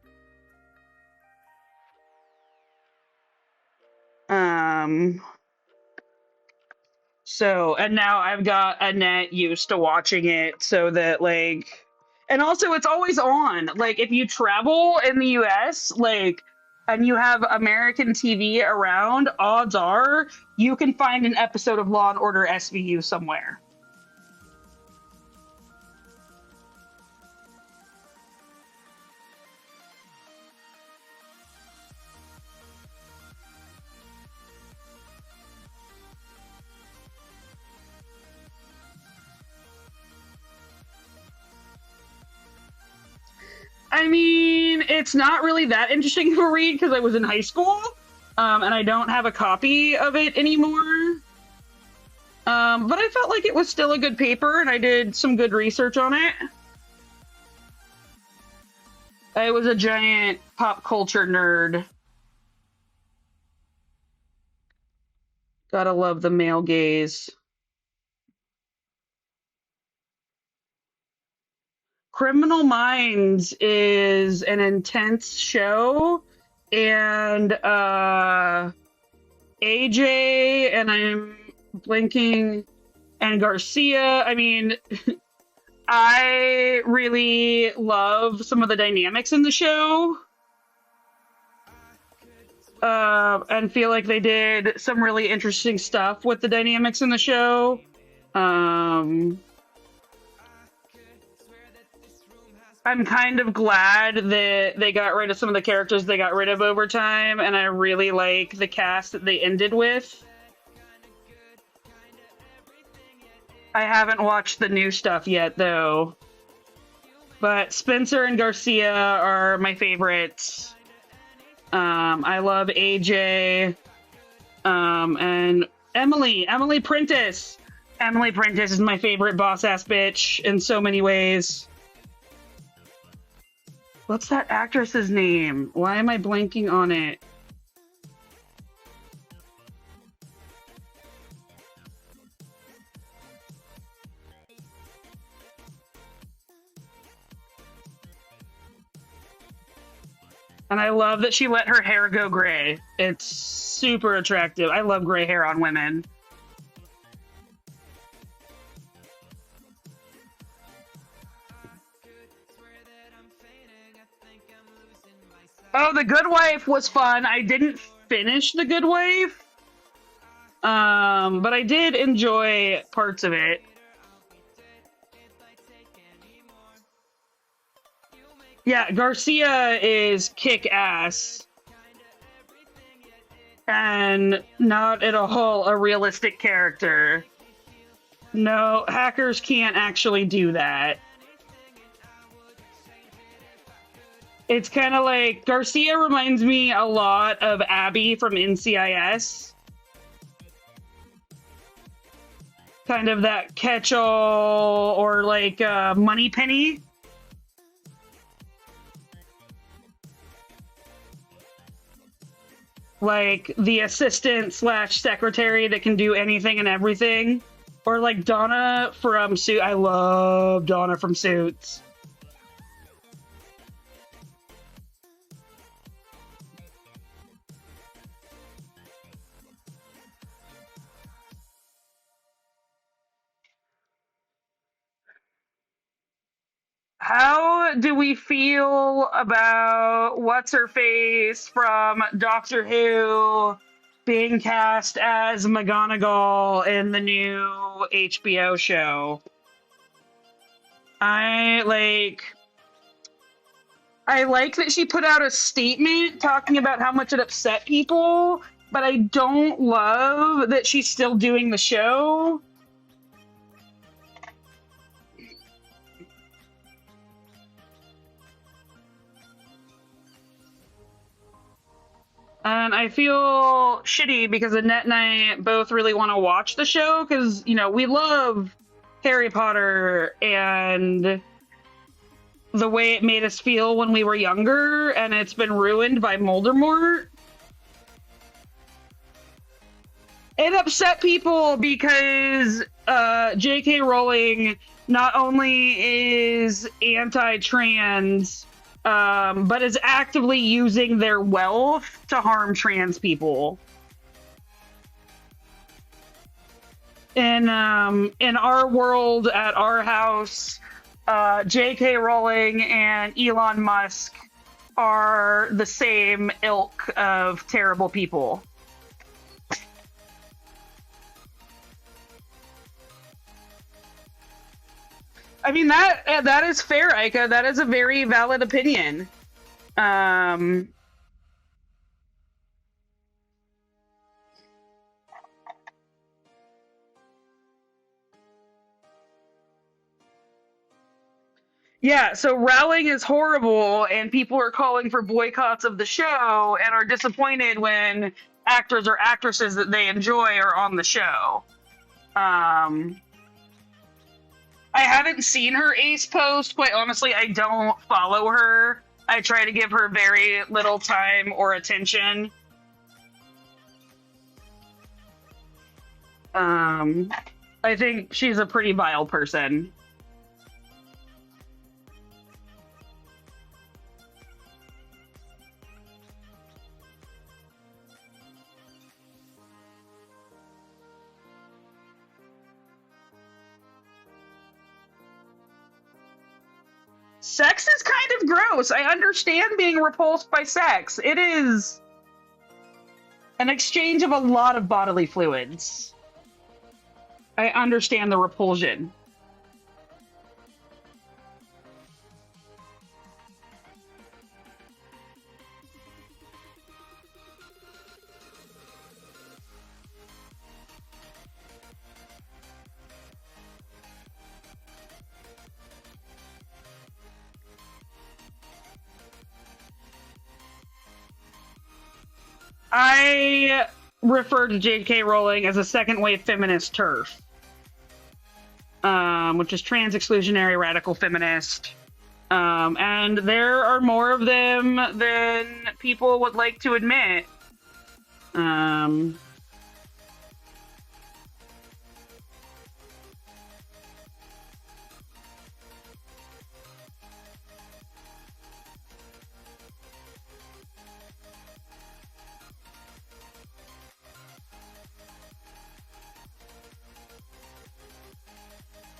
So, and now I've got Annette used to watching it so that, like, and also it's always on. Like, if you travel in the US, like, and you have American TV around, odds are you can find an episode of Law and Order SVU somewhere. I mean, it's not really that interesting to read because I was in high school, and I don't have a copy of it anymore. But I felt like it was still a good paper, and I did some good research on it. I was a giant pop culture nerd. Gotta love the male gaze. Criminal Minds is an intense show, and AJ, and I'm blinking, and Garcia. I mean, I really love some of the dynamics in the show, and feel like they did some really interesting stuff with the dynamics in the show. I'm kind of glad that they got rid of some of the characters they got rid of over time, and I really like the cast that they ended with. I haven't watched the new stuff yet, though. But Spencer and Garcia are my favorites. I love AJ. And Emily Prentice. Emily Prentice is my favorite boss-ass bitch in so many ways. What's that actress's name? Why am I blanking on it? And I love that she let her hair go gray. It's super attractive. I love gray hair on women. Oh, The Good Wife was fun. I didn't finish The Good Wife. But I did enjoy parts of it. Yeah, Garcia is kick-ass. And not at all a realistic character. No, hackers can't actually do that. It's kind of like, Garcia reminds me a lot of Abby from NCIS. Kind of that catch-all, or like Moneypenny. Like the assistant slash secretary that can do anything and everything. Or like Donna from Suits. I love Donna from Suits. How how do we feel about what's her face from Doctor Who being cast as McGonagall in the new HBO show? I like that she put out a statement talking about how much it upset people, but I don't love that she's still doing the show. And I feel shitty because Annette and I both really want to watch the show because, you know, we love Harry Potter and the way it made us feel when we were younger, and it's been ruined by Voldemort. It upset people because J.K. Rowling not only is anti-trans, but is actively using their wealth to harm trans people. In our world, at our house, J.K. Rowling and Elon Musk are the same ilk of terrible people. I mean, that is fair, Aika. That is a very valid opinion. Yeah, so Rowling is horrible, and people are calling for boycotts of the show and are disappointed when actors or actresses that they enjoy are on the show. I haven't seen her ace post. Quite honestly, I don't follow her. I try to give her very little time or attention. I think she's a pretty vile person. Sex is kind of gross. I understand being repulsed by sex. It is an exchange of a lot of bodily fluids. I understand the repulsion. I refer to J.K. Rowling as a second wave feminist TERF, which is trans exclusionary radical feminist. And there are more of them than people would like to admit.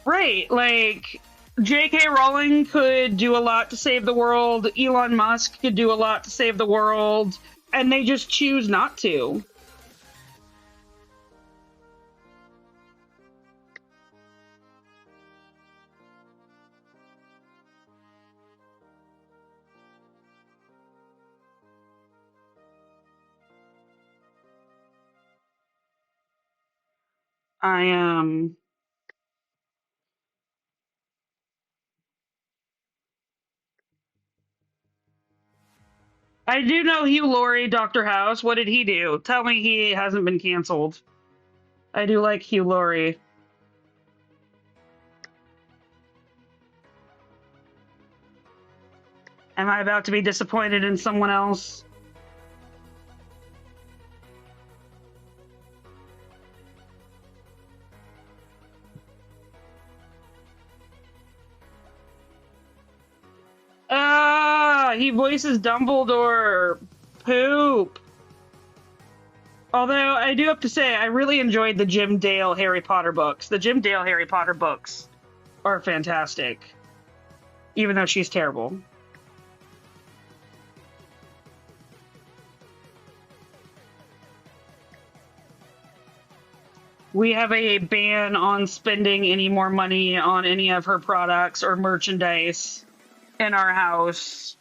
Right, like, J.K. Rowling could do a lot to save the world, Elon Musk could do a lot to save the world, and they just choose not to. I do know Hugh Laurie, Dr. House. What did he do? Tell me he hasn't been canceled. I do like Hugh Laurie. Am I about to be disappointed in someone else? He voices Dumbledore. Poop. Although, I do have to say, I really enjoyed the Jim Dale Harry Potter books. The Jim Dale Harry Potter books are fantastic. even though she's terrible. We have a ban on spending any more money on any of her products or merchandise in our house.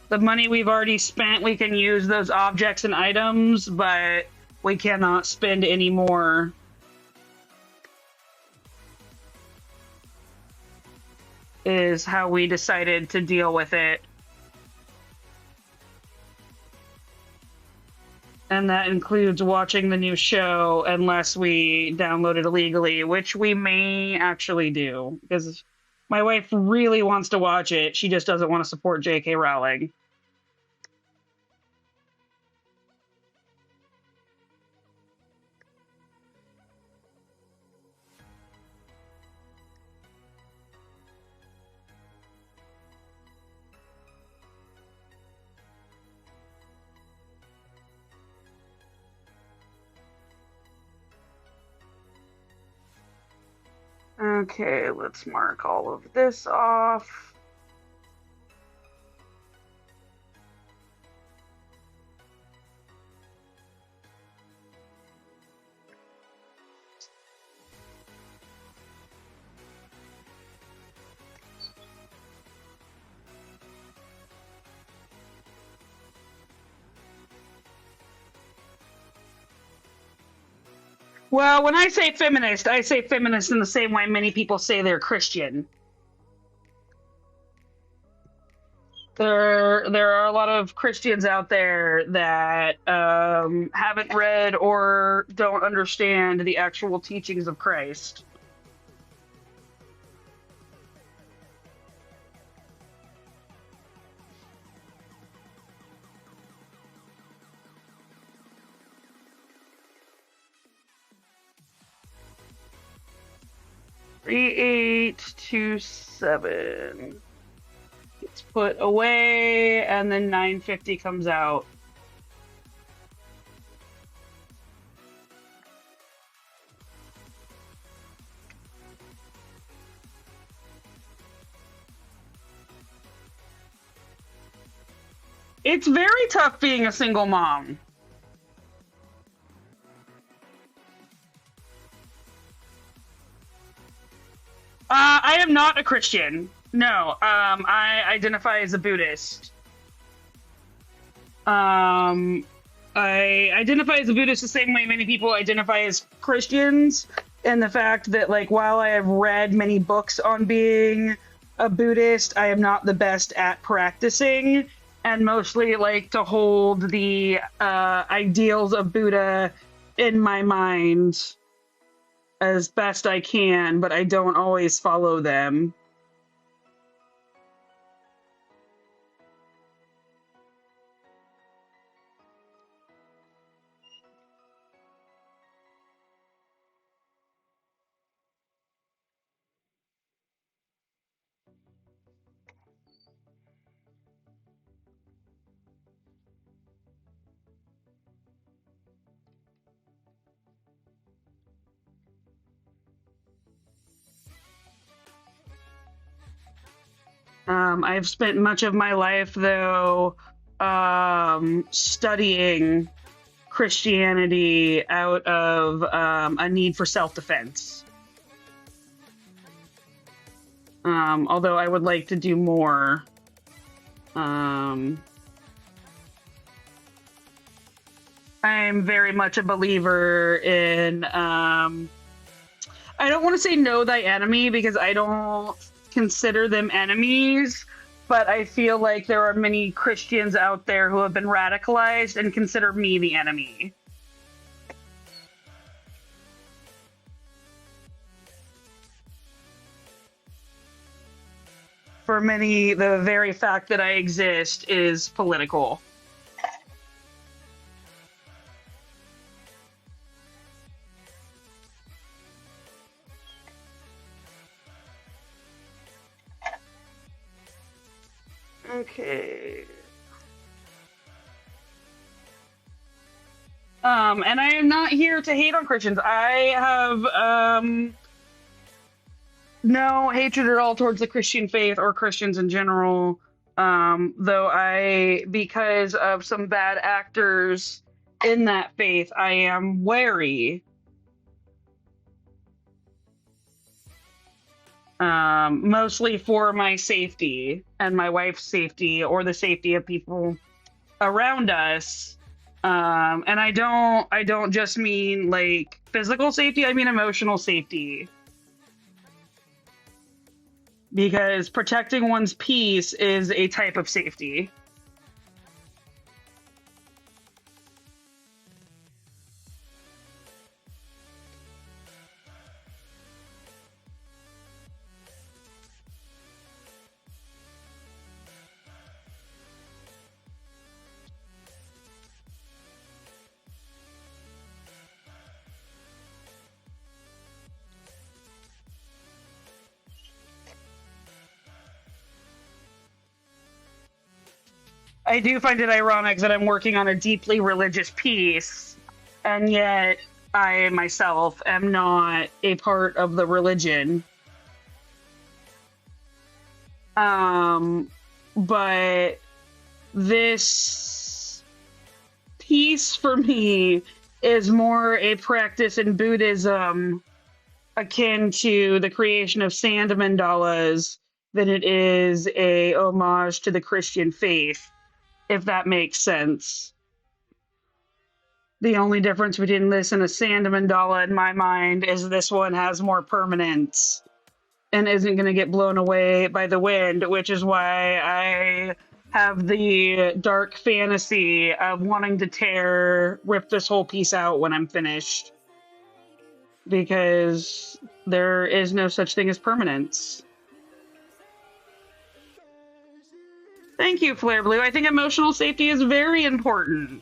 The money we've already spent, we can use those objects and items, but we cannot spend any more. Is how we decided to deal with it. And that includes watching the new show unless we download it illegally, which we may actually do, because my wife really wants to watch it. She just doesn't want to support J.K. Rowling. Okay, let's mark all of this off. Well, when I say feminist in the same way many people say they're Christian. There are a lot of Christians out there that haven't read or don't understand the actual teachings of Christ. Three, 8, 2, 7. Gets put away, and then 950 comes out. It's very tough being a single mom. I am not a Christian. No, I identify as a Buddhist. I identify as a Buddhist the same way many people identify as Christians, and the fact that, like, while I have read many books on being a Buddhist, I am not the best at practicing, and mostly like to hold the ideals of Buddha in my mind as best I can, but I don't always follow them. I've spent much of my life, though, studying Christianity out of a need for self-defense. Although I would like to do more. I'm very much a believer in, I don't want to say know thy enemy, because I don't consider them enemies, but I feel like there are many Christians out there who have been radicalized and consider me the enemy. For many, the very fact that I exist is political. Okay. And I am not here to hate on Christians. I have no hatred at all towards the Christian faith or Christians in general. Though because of some bad actors in that faith, I am wary. Mostly for my safety and my wife's safety, or the safety of people around us. And I don't just mean like physical safety, I mean emotional safety. Because protecting one's peace is a type of safety. I do find it ironic that I'm working on a deeply religious piece, and yet I myself am not a part of the religion. But this piece for me is more a practice in Buddhism akin to the creation of sand mandalas than it is a homage to the Christian faith, if that makes sense. The only difference between this and a sand mandala in my mind is this one has more permanence and isn't going to get blown away by the wind, which is why I have the dark fantasy of wanting to rip this whole piece out when I'm finished. Because there is no such thing as permanence. Thank you, Flare Blue. I think emotional safety is very important.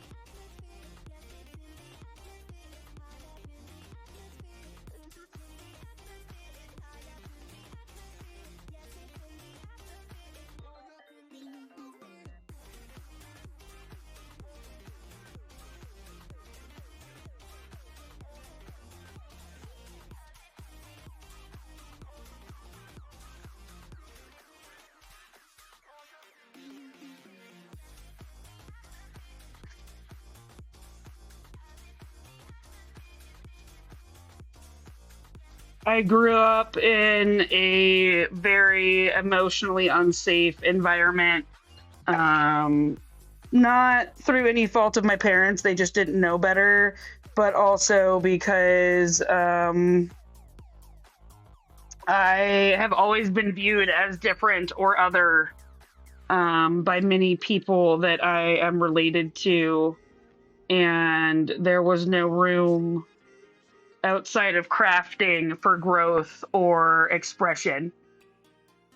I grew up in a very emotionally unsafe environment. Not through any fault of my parents, they just didn't know better, but also because I have always been viewed as different or other by many people that I am related to, and there was no room outside of crafting for growth or expression.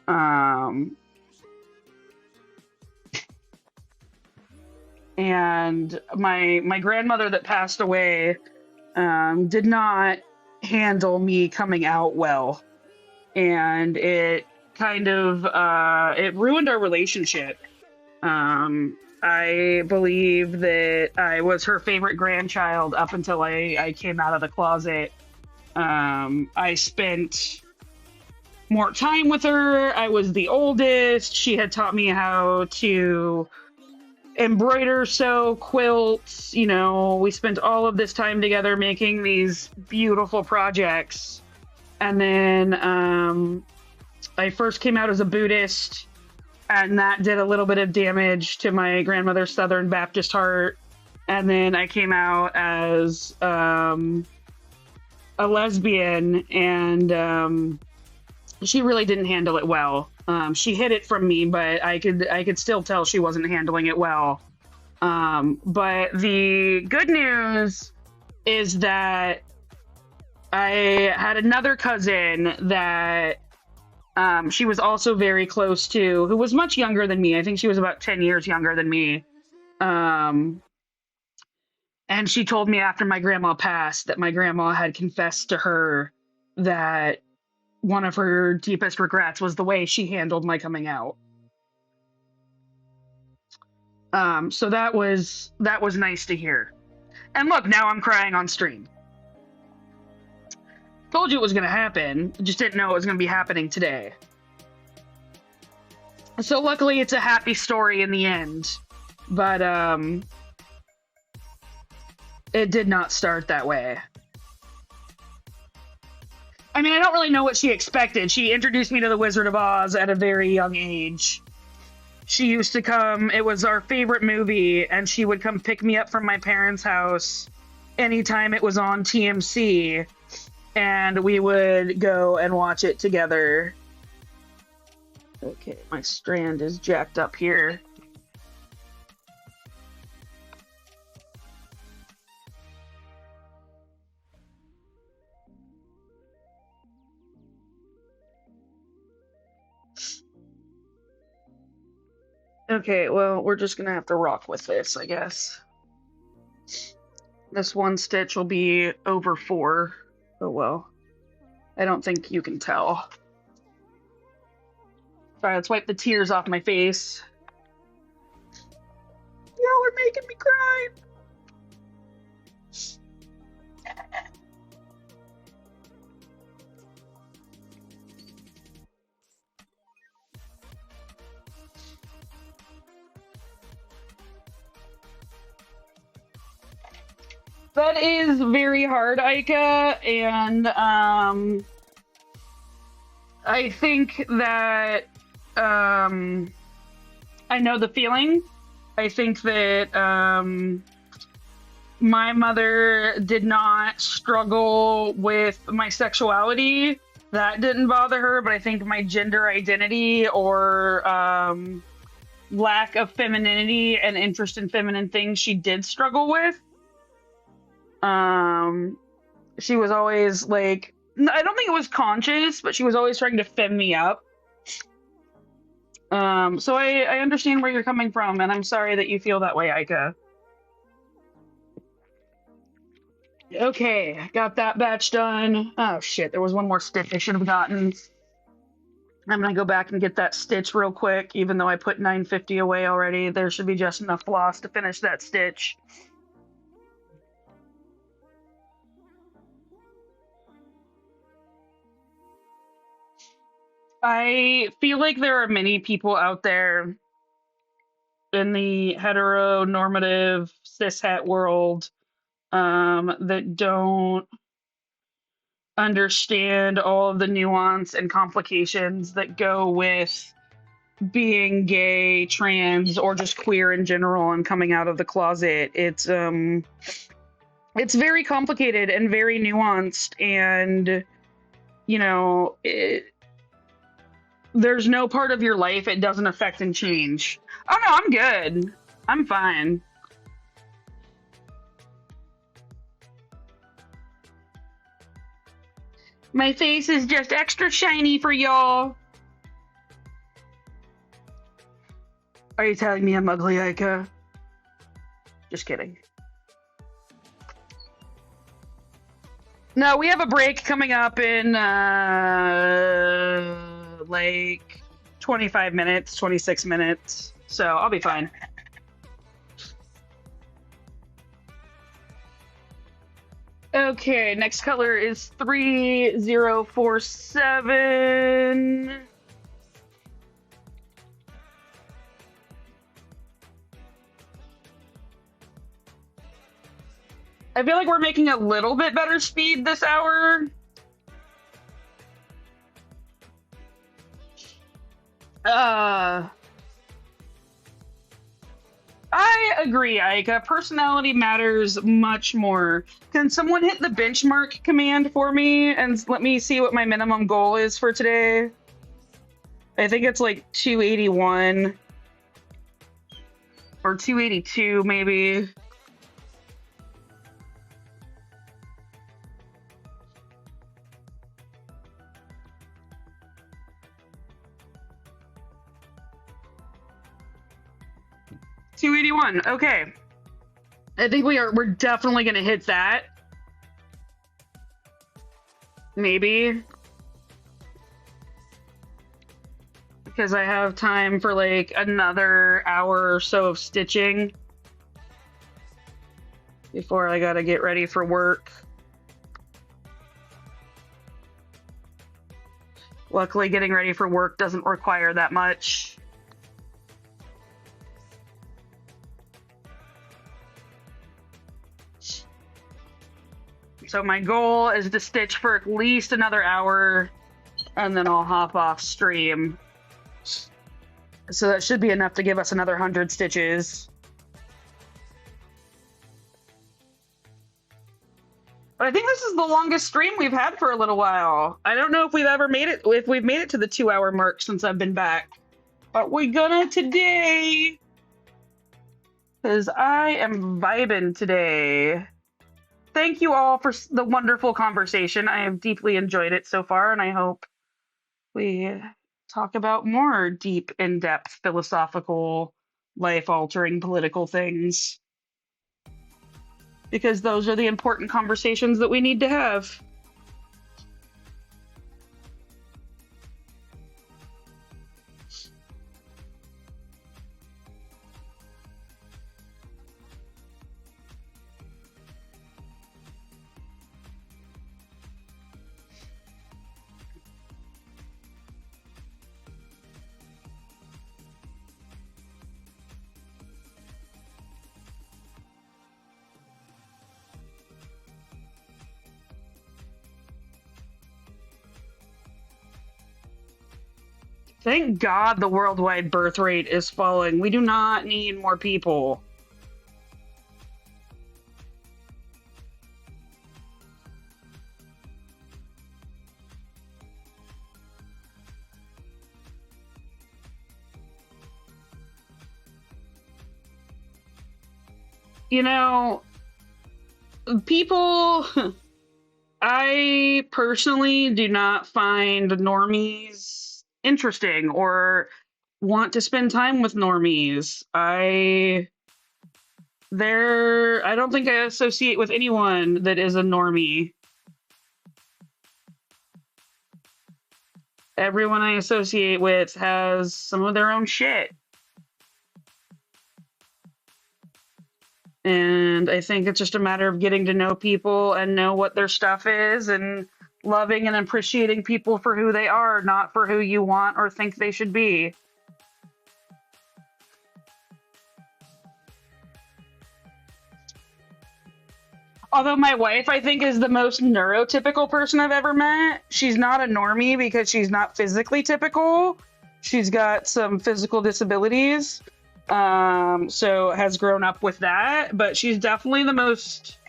And my grandmother that passed away did not handle me coming out well, and it kind of it ruined our relationship. I believe that I was her favorite grandchild up until I came out of the closet. I spent more time with her. I was the oldest. She had taught me how to embroider, sew, quilt. You know, we spent all of this time together making these beautiful projects. And then I first came out as a Buddhist, and that did a little bit of damage to my grandmother's Southern Baptist heart. And then I came out as a lesbian, and she really didn't handle it well. She hid it from me, but I could still tell she wasn't handling it well. But the good news is that I had another cousin that she was also very close to, who was much younger than me. I think she was about 10 years younger than me. And she told me after my grandma passed that my grandma had confessed to her that one of her deepest regrets was the way she handled my coming out. So that was nice to hear. And look, now I'm crying on stream. Told you it was going to happen. Just didn't know it was going to be happening today. So luckily it's a happy story in the end. But it did not start that way. I mean, I don't really know what she expected. She introduced me to The Wizard of Oz at a very young age. She used to come, it was our favorite movie, and she would come pick me up from my parents' house anytime it was on TMC, and we would go and watch it together. Okay, my strand is jacked up here. Okay, well, we're just gonna have to rock with this, I guess. This one stitch will be over 4. Oh well. I don't think you can tell. Alright, let's wipe the tears off my face. Y'all are making me cry! That is very hard, Aika, and I think that I know the feeling. I think that my mother did not struggle with my sexuality. That didn't bother her, but I think my gender identity or lack of femininity and interest in feminine things she did struggle with. She was always like, I don't think it was conscious, but she was always trying to fem me up. So I understand where you're coming from, and I'm sorry that you feel that way, Aika. Okay, got that batch done. Oh shit, there was one more stitch I should have gotten. I'm gonna go back and get that stitch real quick, even though I put 950 away already. There should be just enough floss to finish that stitch. I feel like there are many people out there in the heteronormative cishet world that don't understand all of the nuance and complications that go with being gay, trans, or just queer in general and coming out of the closet. It's very complicated and very nuanced, and you know, there's no part of your life it doesn't affect and change. Oh no, I'm good. I'm fine. My face is just extra shiny for y'all. Are you telling me I'm ugly, Aika? Just kidding. No, we have a break coming up in like 25 minutes, 26 minutes. So I'll be fine. Okay, next color is 3047. I feel like we're making a little bit better speed this hour. I agree, Aika. Personality matters much more. Can someone hit the benchmark command for me and let me see what my minimum goal is for today? I think it's like 281 or 282 maybe. $281. Okay. I think we're definitely gonna hit that. Maybe. Because I have time for like another hour or so of stitching. before I gotta get ready for work. Luckily, getting ready for work doesn't require that much. So my goal is to stitch for at least another hour, and then I'll hop off stream. So that should be enough to give us another 100 stitches. But I think this is the longest stream we've had for a little while. I don't know if we've ever made it, if we've made it to the 2-hour mark since I've been back. But we're gonna today. Because I am vibing today. Thank you all for the wonderful conversation. I have deeply enjoyed it so far, and I hope we talk about more deep, in-depth, philosophical, life-altering political things. Because those are the important conversations that we need to have. Thank God the worldwide birth rate is falling. We do not need more people. You know, people, I personally do not find normies interesting or want to spend time with normies. I don't think I associate with anyone that is a normie. Everyone I associate with has some of their own shit. And I think it's just a matter of getting to know people and know what their stuff is and loving and appreciating people for who they are, not for who you want or think they should be. Although my wife, I think, is the most neurotypical person I've ever met. She's not a normie because she's not physically typical. She's got some physical disabilities. So has grown up with that, but she's definitely the most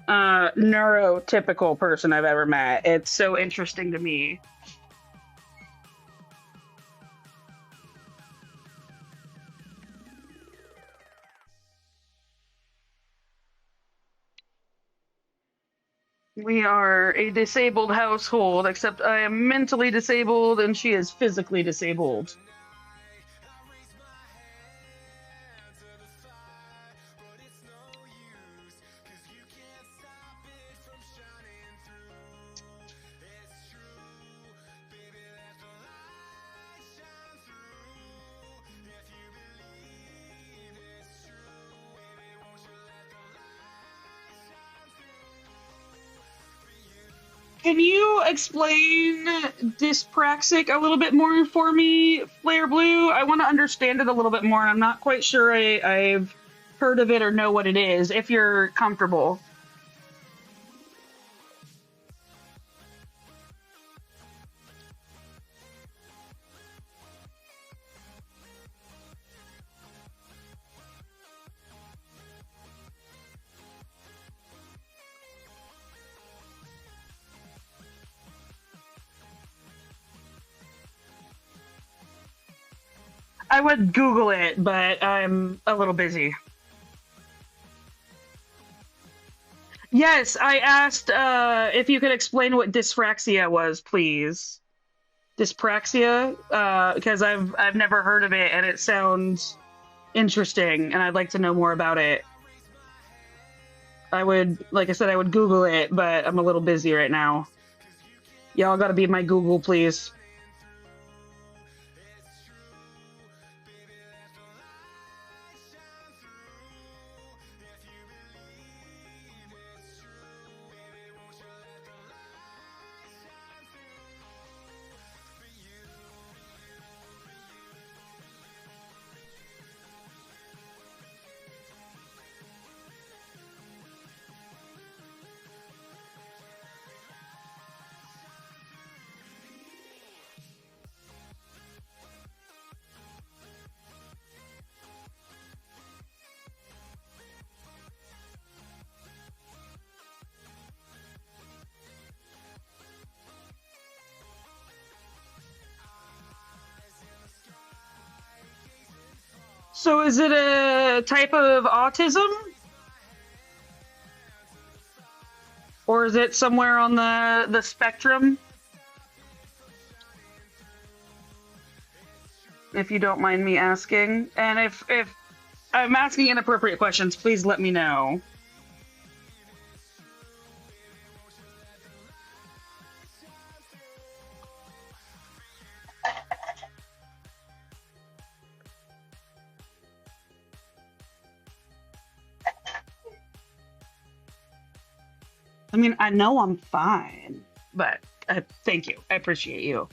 neurotypical person I've ever met. It's so interesting to me. We are a disabled household, except I am mentally disabled and she is physically disabled. Can you explain dyspraxic a little bit more for me, Flare Blue? I want to understand it a little bit more, and I'm not quite sure I've heard of it or know what it is, if you're comfortable. I would Google it, but I'm a little busy. Yes, I asked if you could explain what dyspraxia was, please. Dyspraxia, because I've never heard of it, and it sounds interesting, and I'd like to know more about it. I would, like I said, I would Google it, but I'm a little busy right now. Y'all gotta be my Google, please. So is it a type of autism? Or is it somewhere on the spectrum? If you don't mind me asking. And if I'm asking inappropriate questions, please let me know. I mean, I know I'm fine, but thank you. I appreciate you.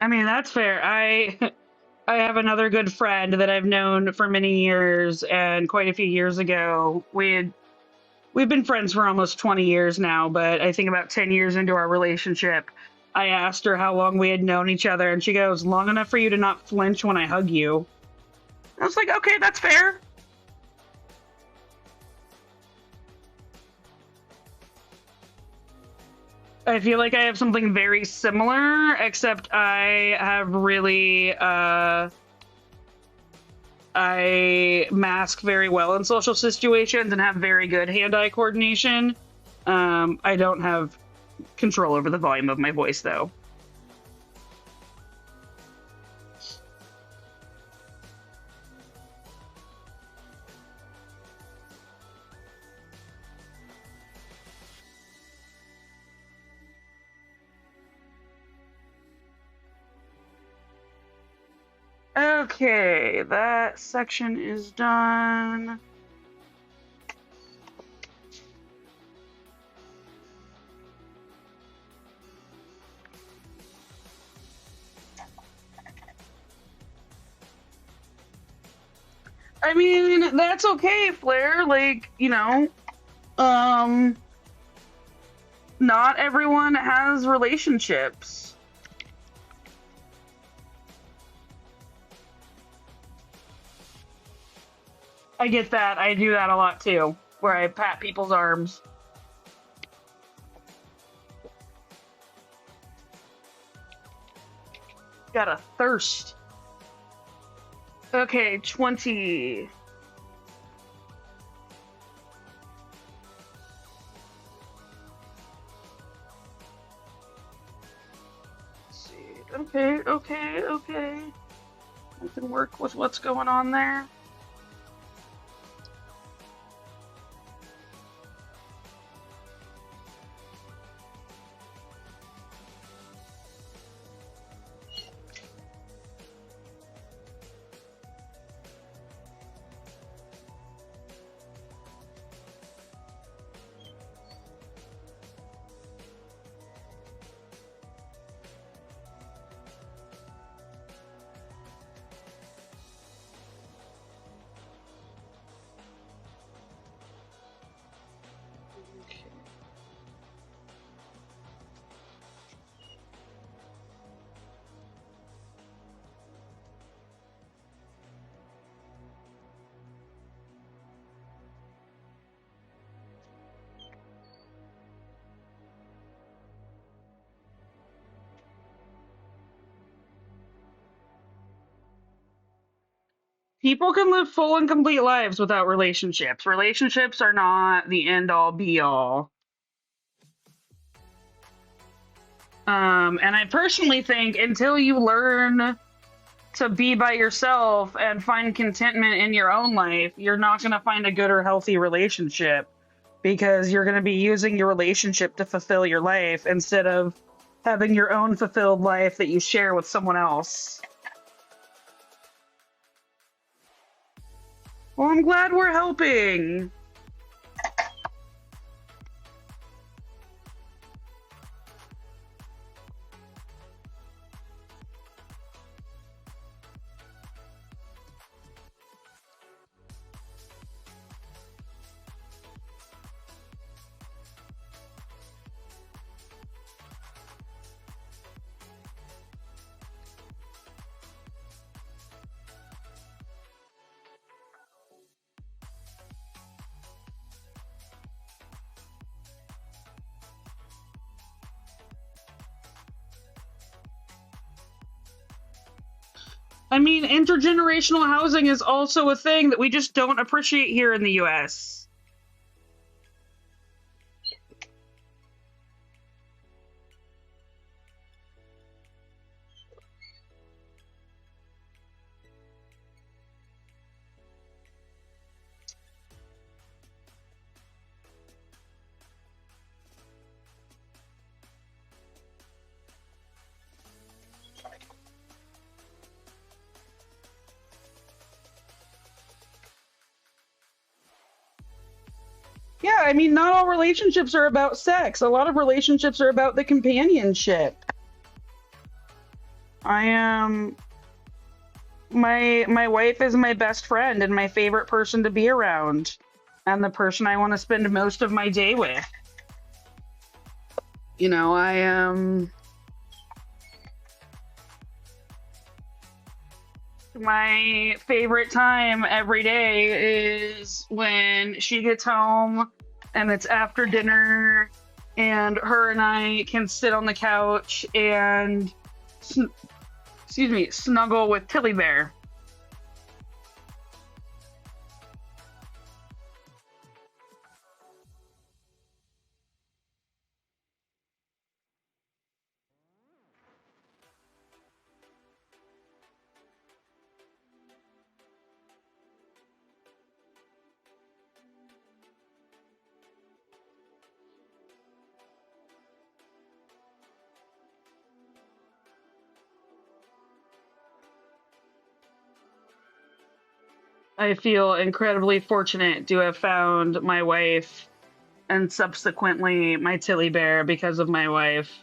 I mean, that's fair. I have another good friend that I've known for many years, and quite a few years ago, we've been friends for almost 20 years now, but I think about 10 years into our relationship, I asked her how long we had known each other, and she goes, "Long enough for you to not flinch when I hug you." I was like, "Okay, that's fair." I feel like I have something very similar, except I have really I mask very well in social situations and have very good hand-eye coordination. I don't have control over the volume of my voice, though. Okay, that section is done. I mean, that's okay, Flair. Like, um, not everyone has relationships. I get that. I do that a lot too, where I pat people's arms. Got a thirst. Okay, 20. Let's see. Okay. I can work with what's going on there. People can live full and complete lives without relationships. Relationships are not the end all be all. And I personally think until you learn to be by yourself and find contentment in your own life, you're not going to find a good or healthy relationship because you're going to be using your relationship to fulfill your life instead of having your own fulfilled life that you share with someone else. Well, I'm glad we're helping. I mean, intergenerational housing is also a thing that we just don't appreciate here in the US. Yeah, I mean, not all relationships are about sex. A lot of relationships are about the companionship. I am my wife is my best friend and my favorite person to be around, and the person I want to spend most of my day with. You know, I am my favorite time every day is when she gets home and it's after dinner and her and I can sit on the couch and snuggle with Tilly Bear. I feel incredibly fortunate to have found my wife and subsequently my Tilly Bear because of my wife.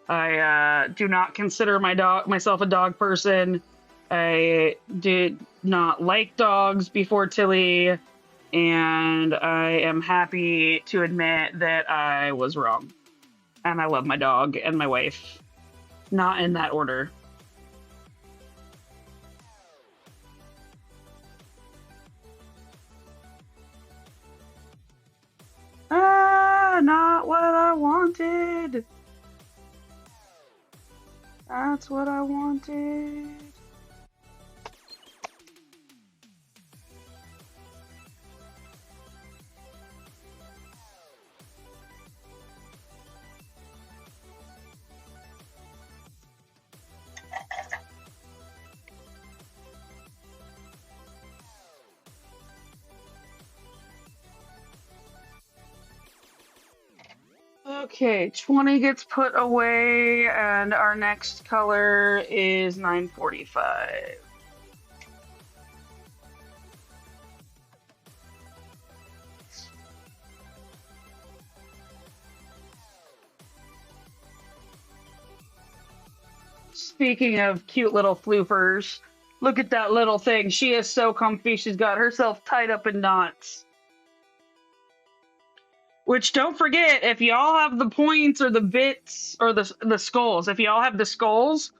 I do not consider myself a dog person. I did not like dogs before Tilly, and I am happy to admit that I was wrong. And I love my dog and my wife. Not in that order. Ah, not what I wanted. That's what I wanted. Okay, 20 gets put away, and our next color is 945. Speaking of cute little floofers, look at that little thing. She is so comfy. She's got herself tied up in knots. Which, don't forget, if y'all have the points or the bits or the skulls, if y'all have the skulls,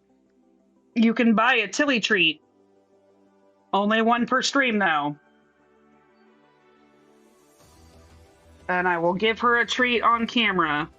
you can buy a Tilly treat. Only one per stream, though. And I will give her a treat on camera.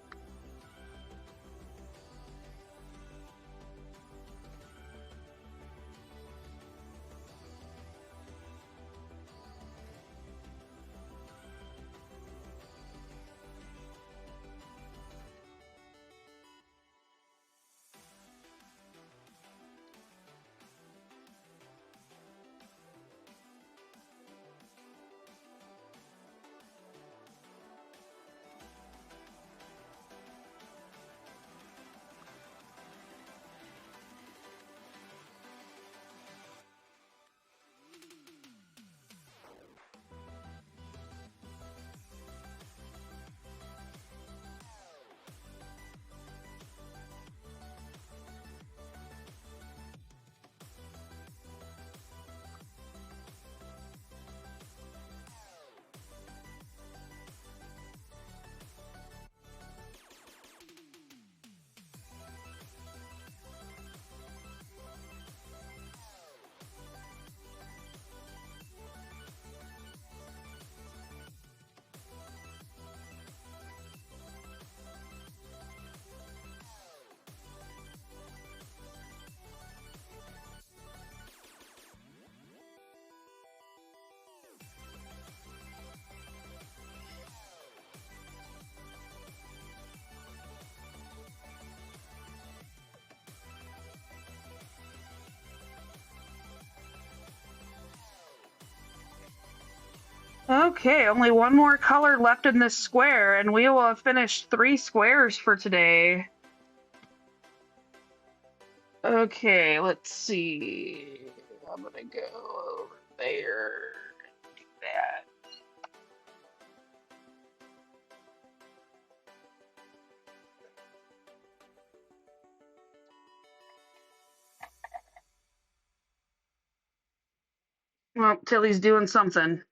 Okay, only one more color left in this square, and we will have finished 3 squares for today. Okay, let's see. I'm gonna go over there and do that. Well, Tilly's doing something.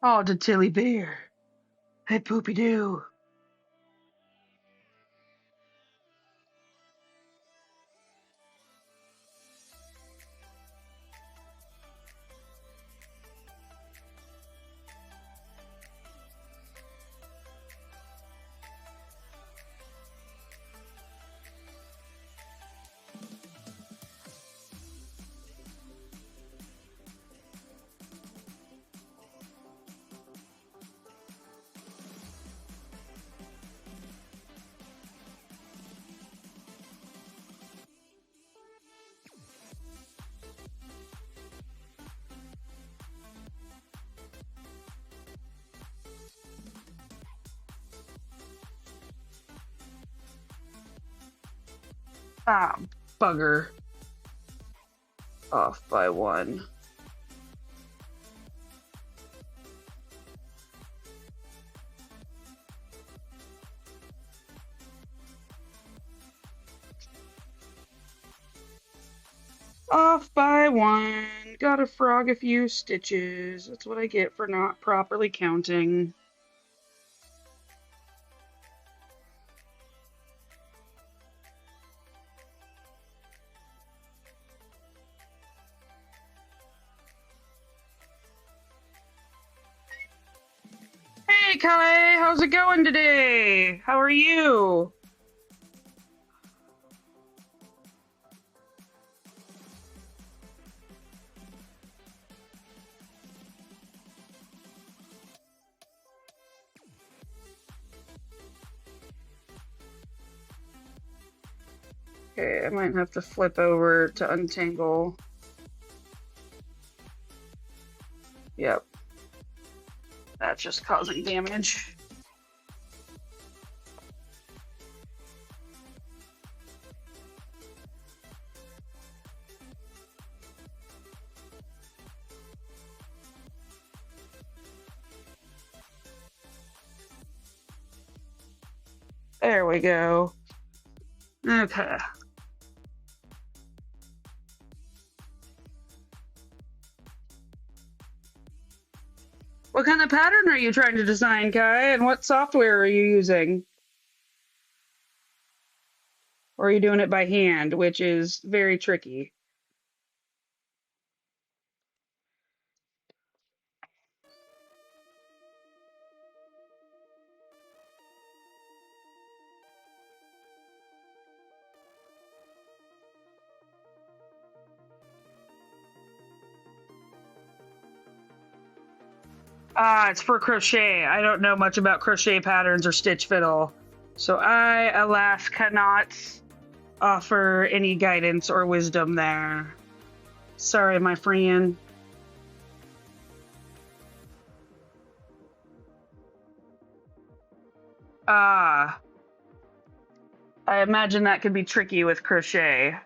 Oh, the Tilly Bear. Hey, Poopy Doo. Ah, bugger. Off by 1. Off by 1. Gotta frog a few stitches. That's what I get for not properly counting. Hey, Kai, how's it going today? How are you? Okay, I might have to flip over to untangle. Yep. That's just causing damage. There we go. Okay. What kind of pattern are you trying to design, Kai? And what software are you using? Or are you doing it by hand, which is very tricky? Ah, it's for crochet. I don't know much about crochet patterns or stitch fiddle. So I, alas, cannot offer any guidance or wisdom there. Sorry, my friend. Ah, I imagine that could be tricky with crochet.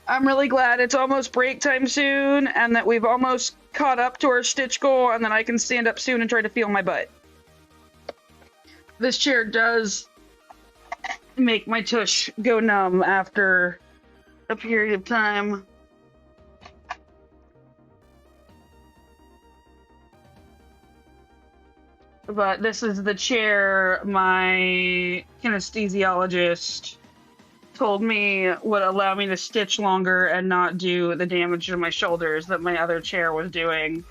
I'm really glad it's almost break time soon and that we've almost caught up to our stitch goal and that I can stand up soon and try to feel my butt. This chair does make my tush go numb after a period of time. But this is the chair my kinesthesiologist told me would allow me to stitch longer and not do the damage to my shoulders that my other chair was doing.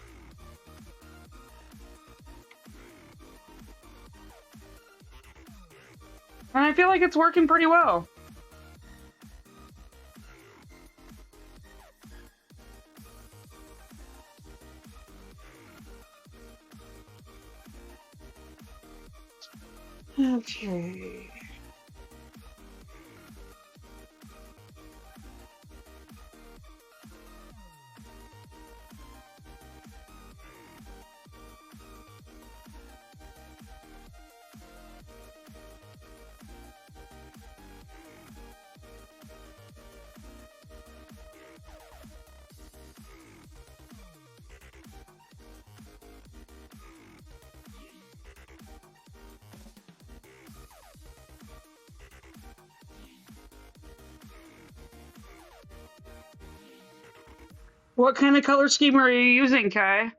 And I feel like it's working pretty well. Okay. What kind of color scheme are you using, Kai?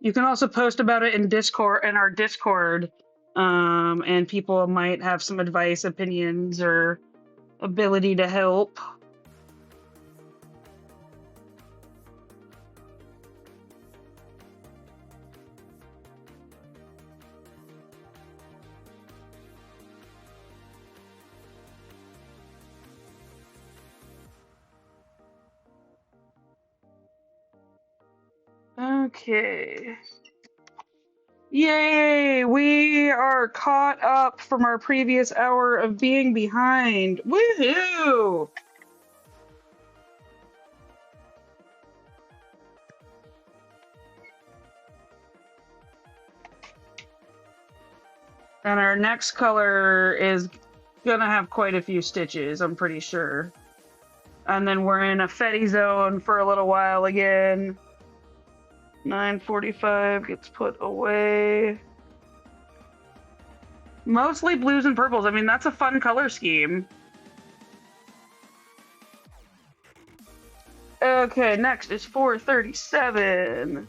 You can also post about it in Discord, in our Discord, and people might have some advice, opinions, or ability to help. Okay. Yay! We are caught up from our previous hour of being behind. Woohoo! And our next color is gonna have quite a few stitches, I'm pretty sure. And then we're in a Fetty zone for a little while again. 9:45 gets put away. Mostly blues and purples. I mean, that's a fun color scheme. Okay, next is 437.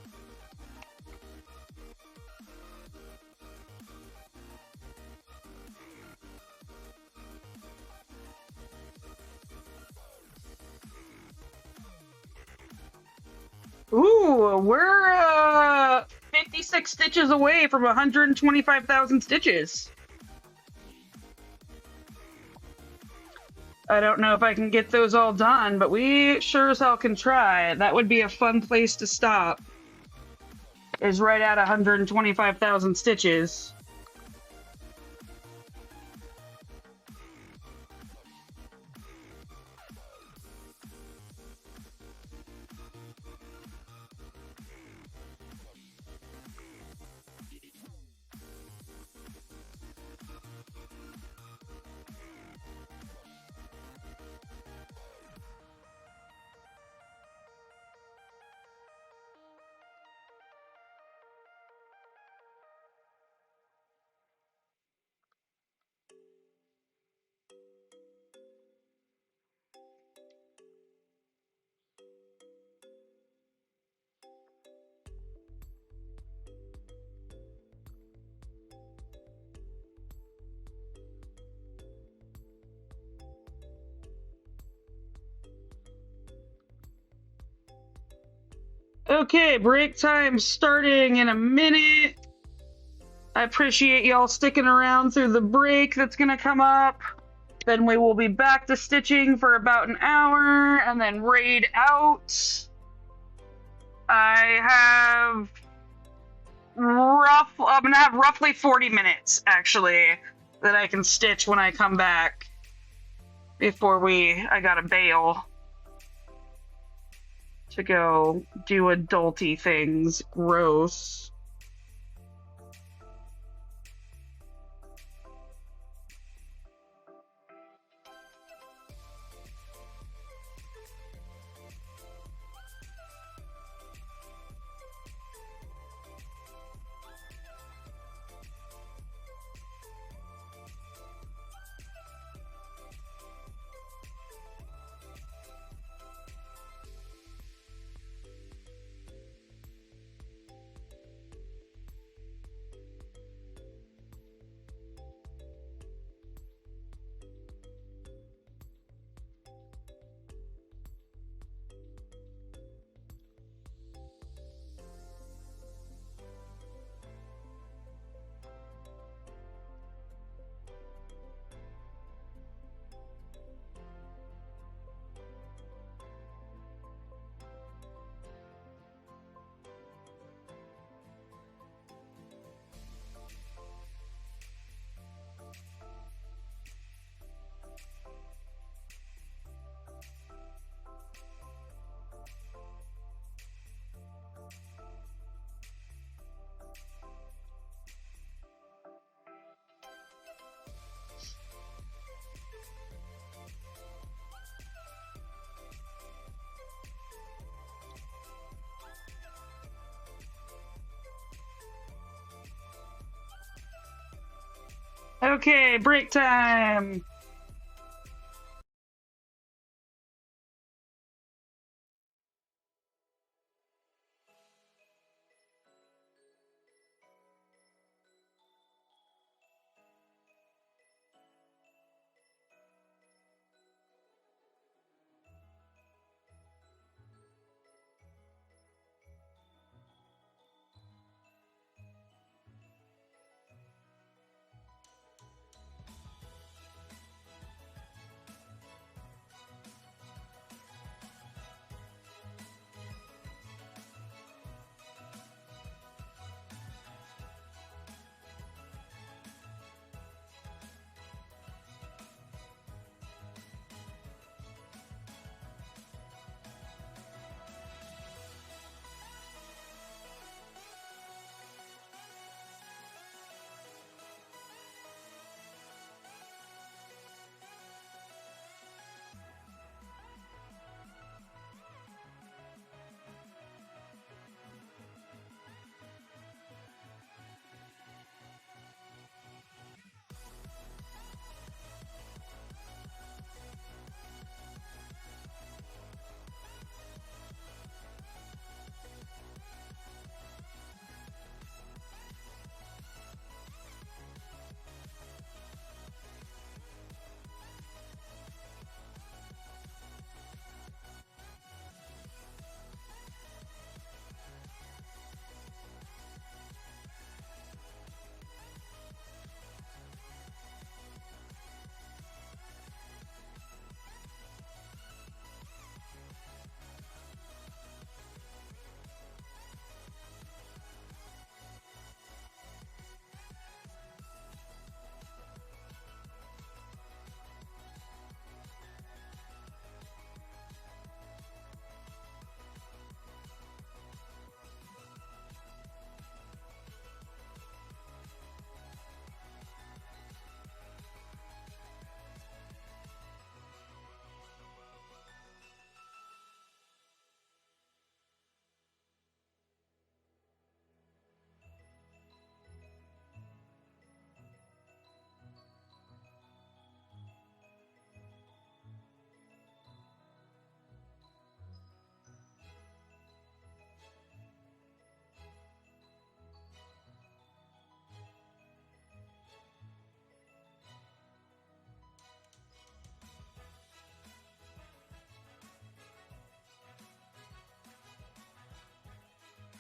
Ooh, we're 56 stitches away from 125,000 stitches. I don't know if I can get those all done, but we sure as hell can try. That would be a fun place to stop. Is right at 125,000 stitches. Okay, break time starting in a minute. I appreciate y'all sticking around through the break that's gonna come up. Then we will be back to stitching for about an hour and then raid out. I have I'm gonna have roughly 40 minutes actually that I can stitch when I come back before I gotta bail to go do adulty things. Gross. Okay, break time.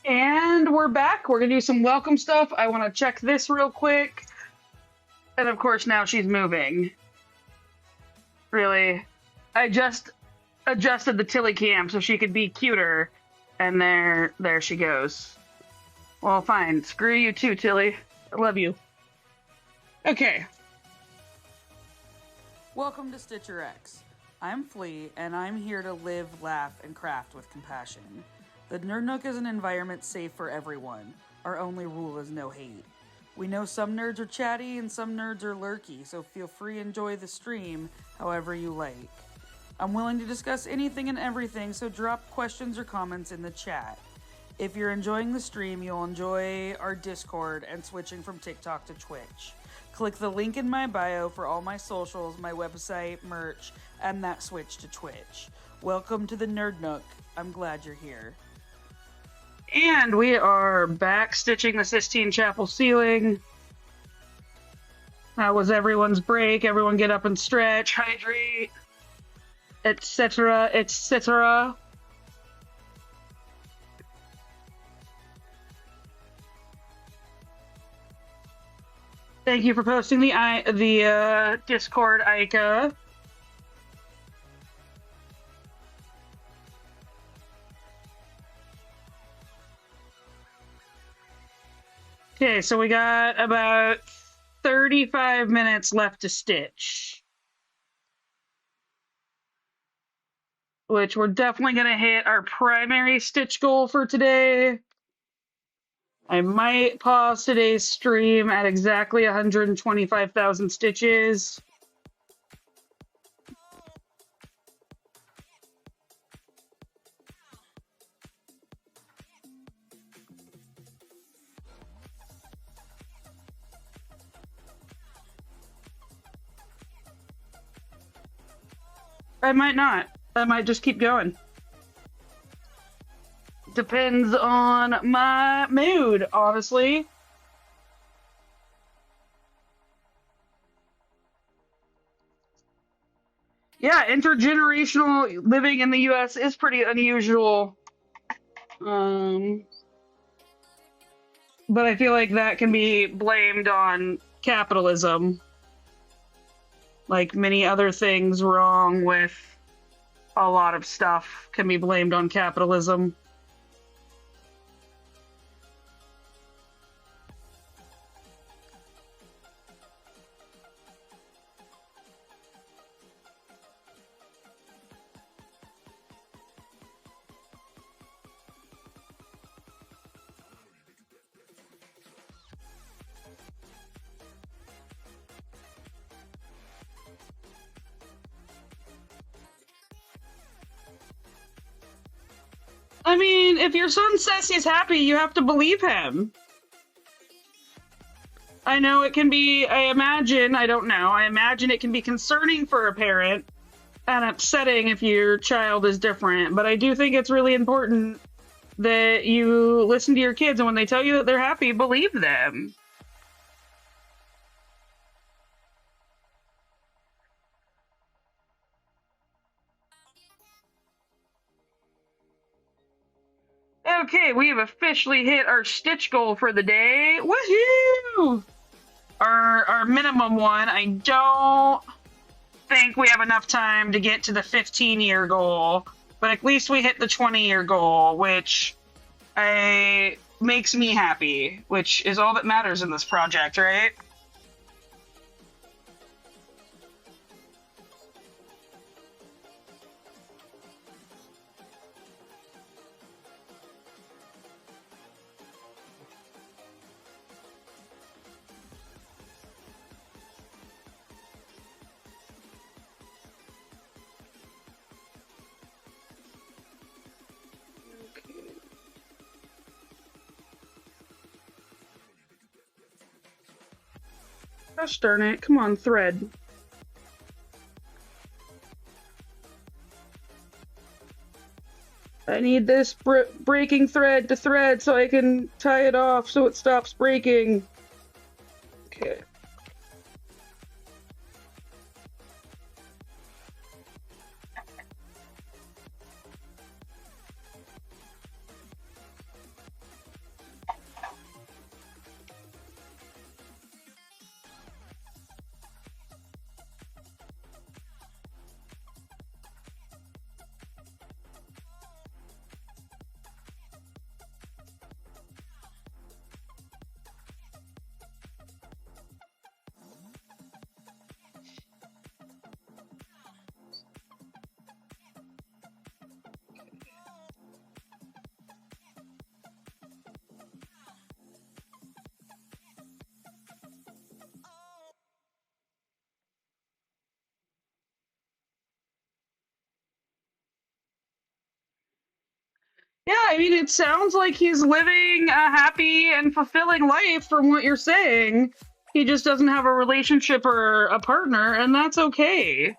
And we're back. We're gonna do some welcome stuff. I want to check this real quick. And of course, now she's moving. Really, I just adjusted the Tilly cam so she could be cuter, and there she goes. Well, fine. Screw you too, Tilly. I love you. Okay. Welcome to StitcherX. I'm Flea, and I'm here to live, laugh, and craft with compassion. The Nerd Nook is an environment safe for everyone. Our only rule is no hate. We know some nerds are chatty and some nerds are lurky, so feel free to enjoy the stream however you like. I'm willing to discuss anything and everything, so drop questions or comments in the chat. If you're enjoying the stream, you'll enjoy our Discord and switching from TikTok to Twitch. Click the link in my bio for all my socials, my website, merch, and that switch to Twitch. Welcome to the Nerd Nook. I'm glad you're here. And we are back stitching the Sistine Chapel ceiling. How was everyone's break? Everyone get up and stretch, hydrate, etc., etc. Thank you for posting the Discord, Aika. Okay, so we got about 35 minutes left to stitch, which we're definitely going to hit our primary stitch goal for today. I might pause today's stream at exactly 125,000 stitches. I might not. I might just keep going. Depends on my mood, honestly. Yeah, intergenerational living in the US is pretty unusual. Um, but I feel like that can be blamed on capitalism. Like many other things wrong with a lot of stuff can be blamed on capitalism. I mean, if your son says he's happy, you have to believe him. I know it can be, I imagine, I don't know, I imagine it can be concerning for a parent and upsetting if your child is different, but I do think it's really important that you listen to your kids, and when they tell you that they're happy, believe them. Okay, we have officially hit our stitch goal for the day. Woohoo! Our minimum one. I don't think we have enough time to get to the 15-year goal, but at least we hit the 20-year goal, which makes me happy, which is all that matters in this project, right? Gosh darn it. Come on, thread. I need this breaking thread to thread so I can tie it off so it stops breaking. Okay. Yeah, I mean, it sounds like he's living a happy and fulfilling life from what you're saying. He just doesn't have a relationship or a partner, and that's okay.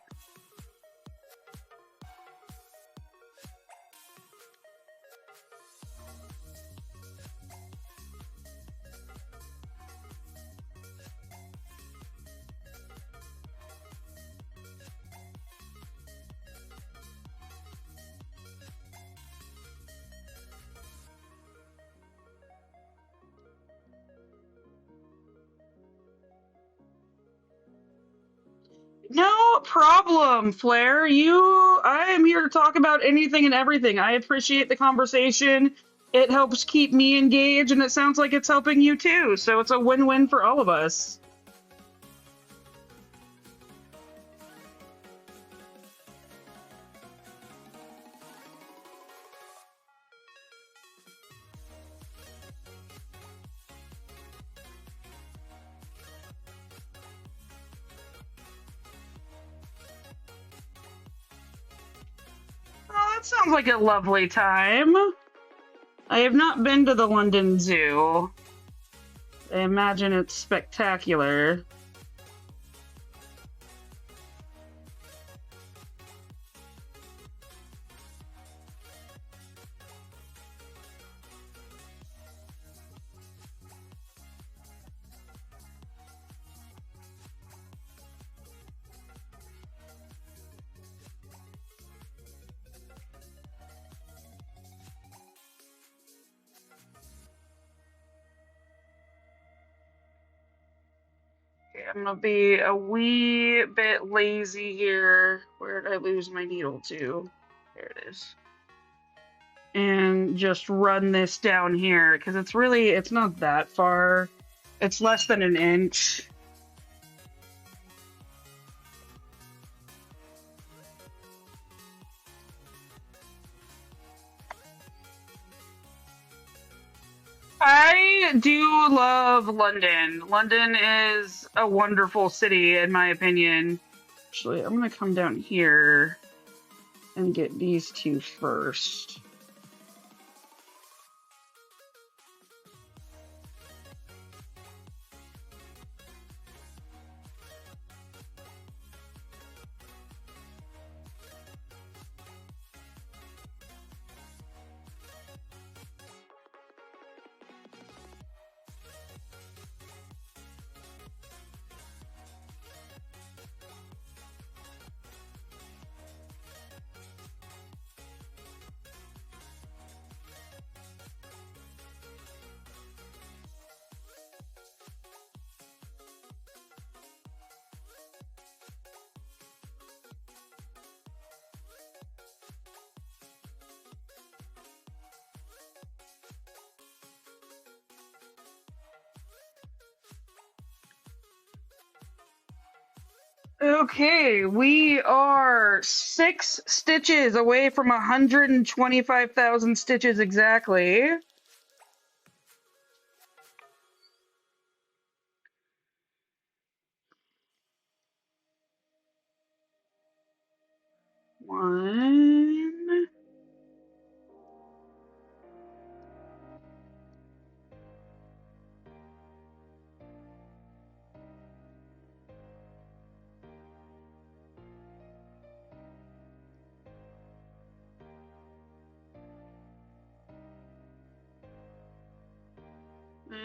No problem, Flair. I am here to talk about anything and everything. I appreciate the conversation. It helps keep me engaged, and it sounds like it's helping you too. So it's a win-win for all of us. Oh, that sounds like a lovely time. I have not been to the London Zoo. I imagine it's spectacular. I'm gonna be a wee bit lazy here. Where did I lose my needle to? There it is. And just run this down here, because it's not that far. It's less than an inch. I do love London. London is a wonderful city, in my opinion. Actually, I'm gonna come down here and get these two first. Okay, we are 6 stitches away from 125,000 stitches exactly. One.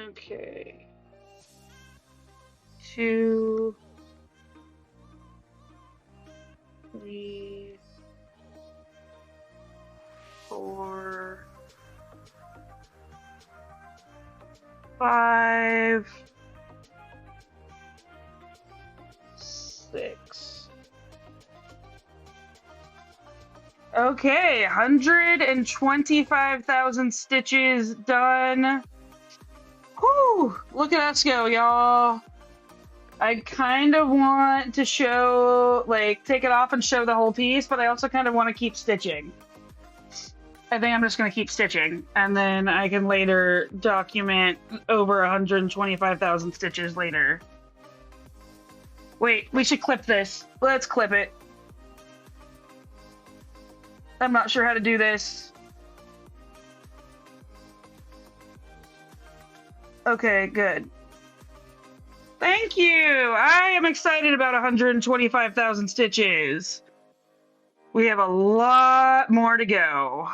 Okay. 2, 3, 4, 5, 6. Okay, 125,000 stitches done. Whew, look at us go, y'all. I kind of want to show, like, take it off and show the whole piece, but I also kind of want to keep stitching. I think I'm just going to keep stitching, and then I can later document over 125,000 stitches later. Wait, we should clip this. Let's clip it. I'm not sure how to do this. Okay, good. Thank you! I am excited about 125,000 stitches. We have a lot more to go.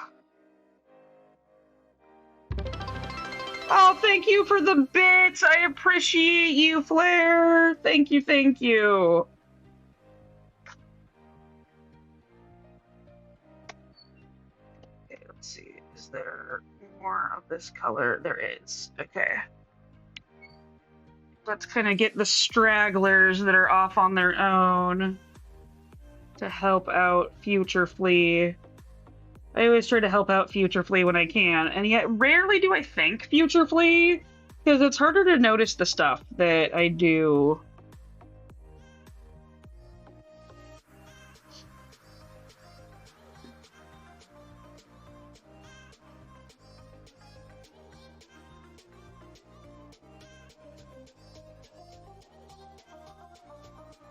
Oh, thank you for the bits! I appreciate you, Flair! Thank you, thank you. Okay, let's see. Is there more of this color? There is. Okay. Let's kind of get the stragglers that are off on their own to help out Future Flea. I always try to help out Future Flea when I can, and yet rarely do I thank Future Flea, because it's harder to notice the stuff that I do.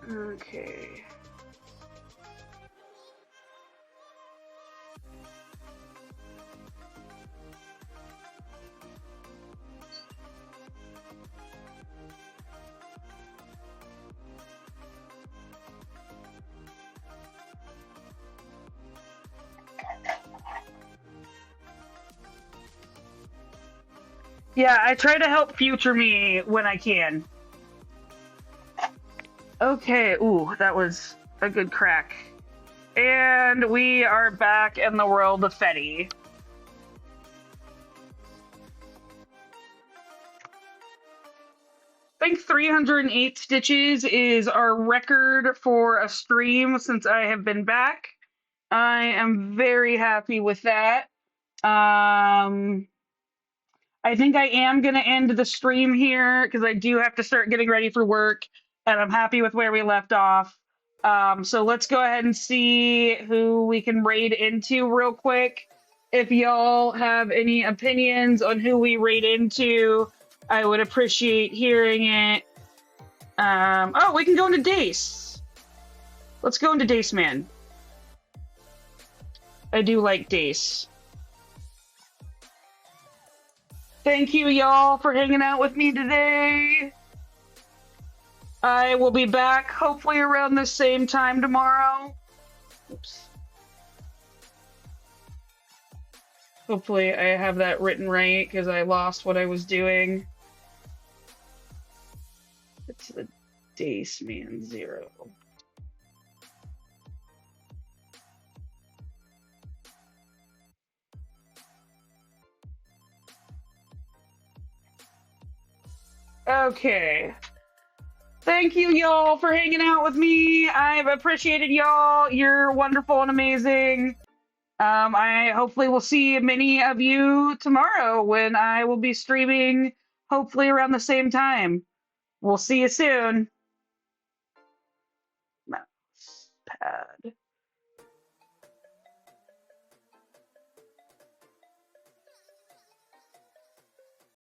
Okay. Yeah, I try to help future me when I can. Okay, ooh, that was a good crack. And we are back in the world of Fetty. I think 308 stitches is our record for a stream since I have been back. I am very happy with that. Um, I think I am going to end the stream here because I do have to start getting ready for work, and I'm happy with where we left off. So let's go ahead and see who we can raid into real quick. If y'all have any opinions on who we raid into, I would appreciate hearing it. Oh, we can go into Dace. Let's go into Dace Man. I do like Dace. Thank you, y'all, for hanging out with me today. I will be back hopefully around the same time tomorrow. Oops. Hopefully I have that written right because I lost what I was doing. It's the Dace Man 0. Okay. Thank you, y'all, for hanging out with me. I've appreciated y'all. You're wonderful and amazing. I hopefully will see many of you tomorrow when I will be streaming, hopefully around the same time. We'll see you soon. Mouse pad.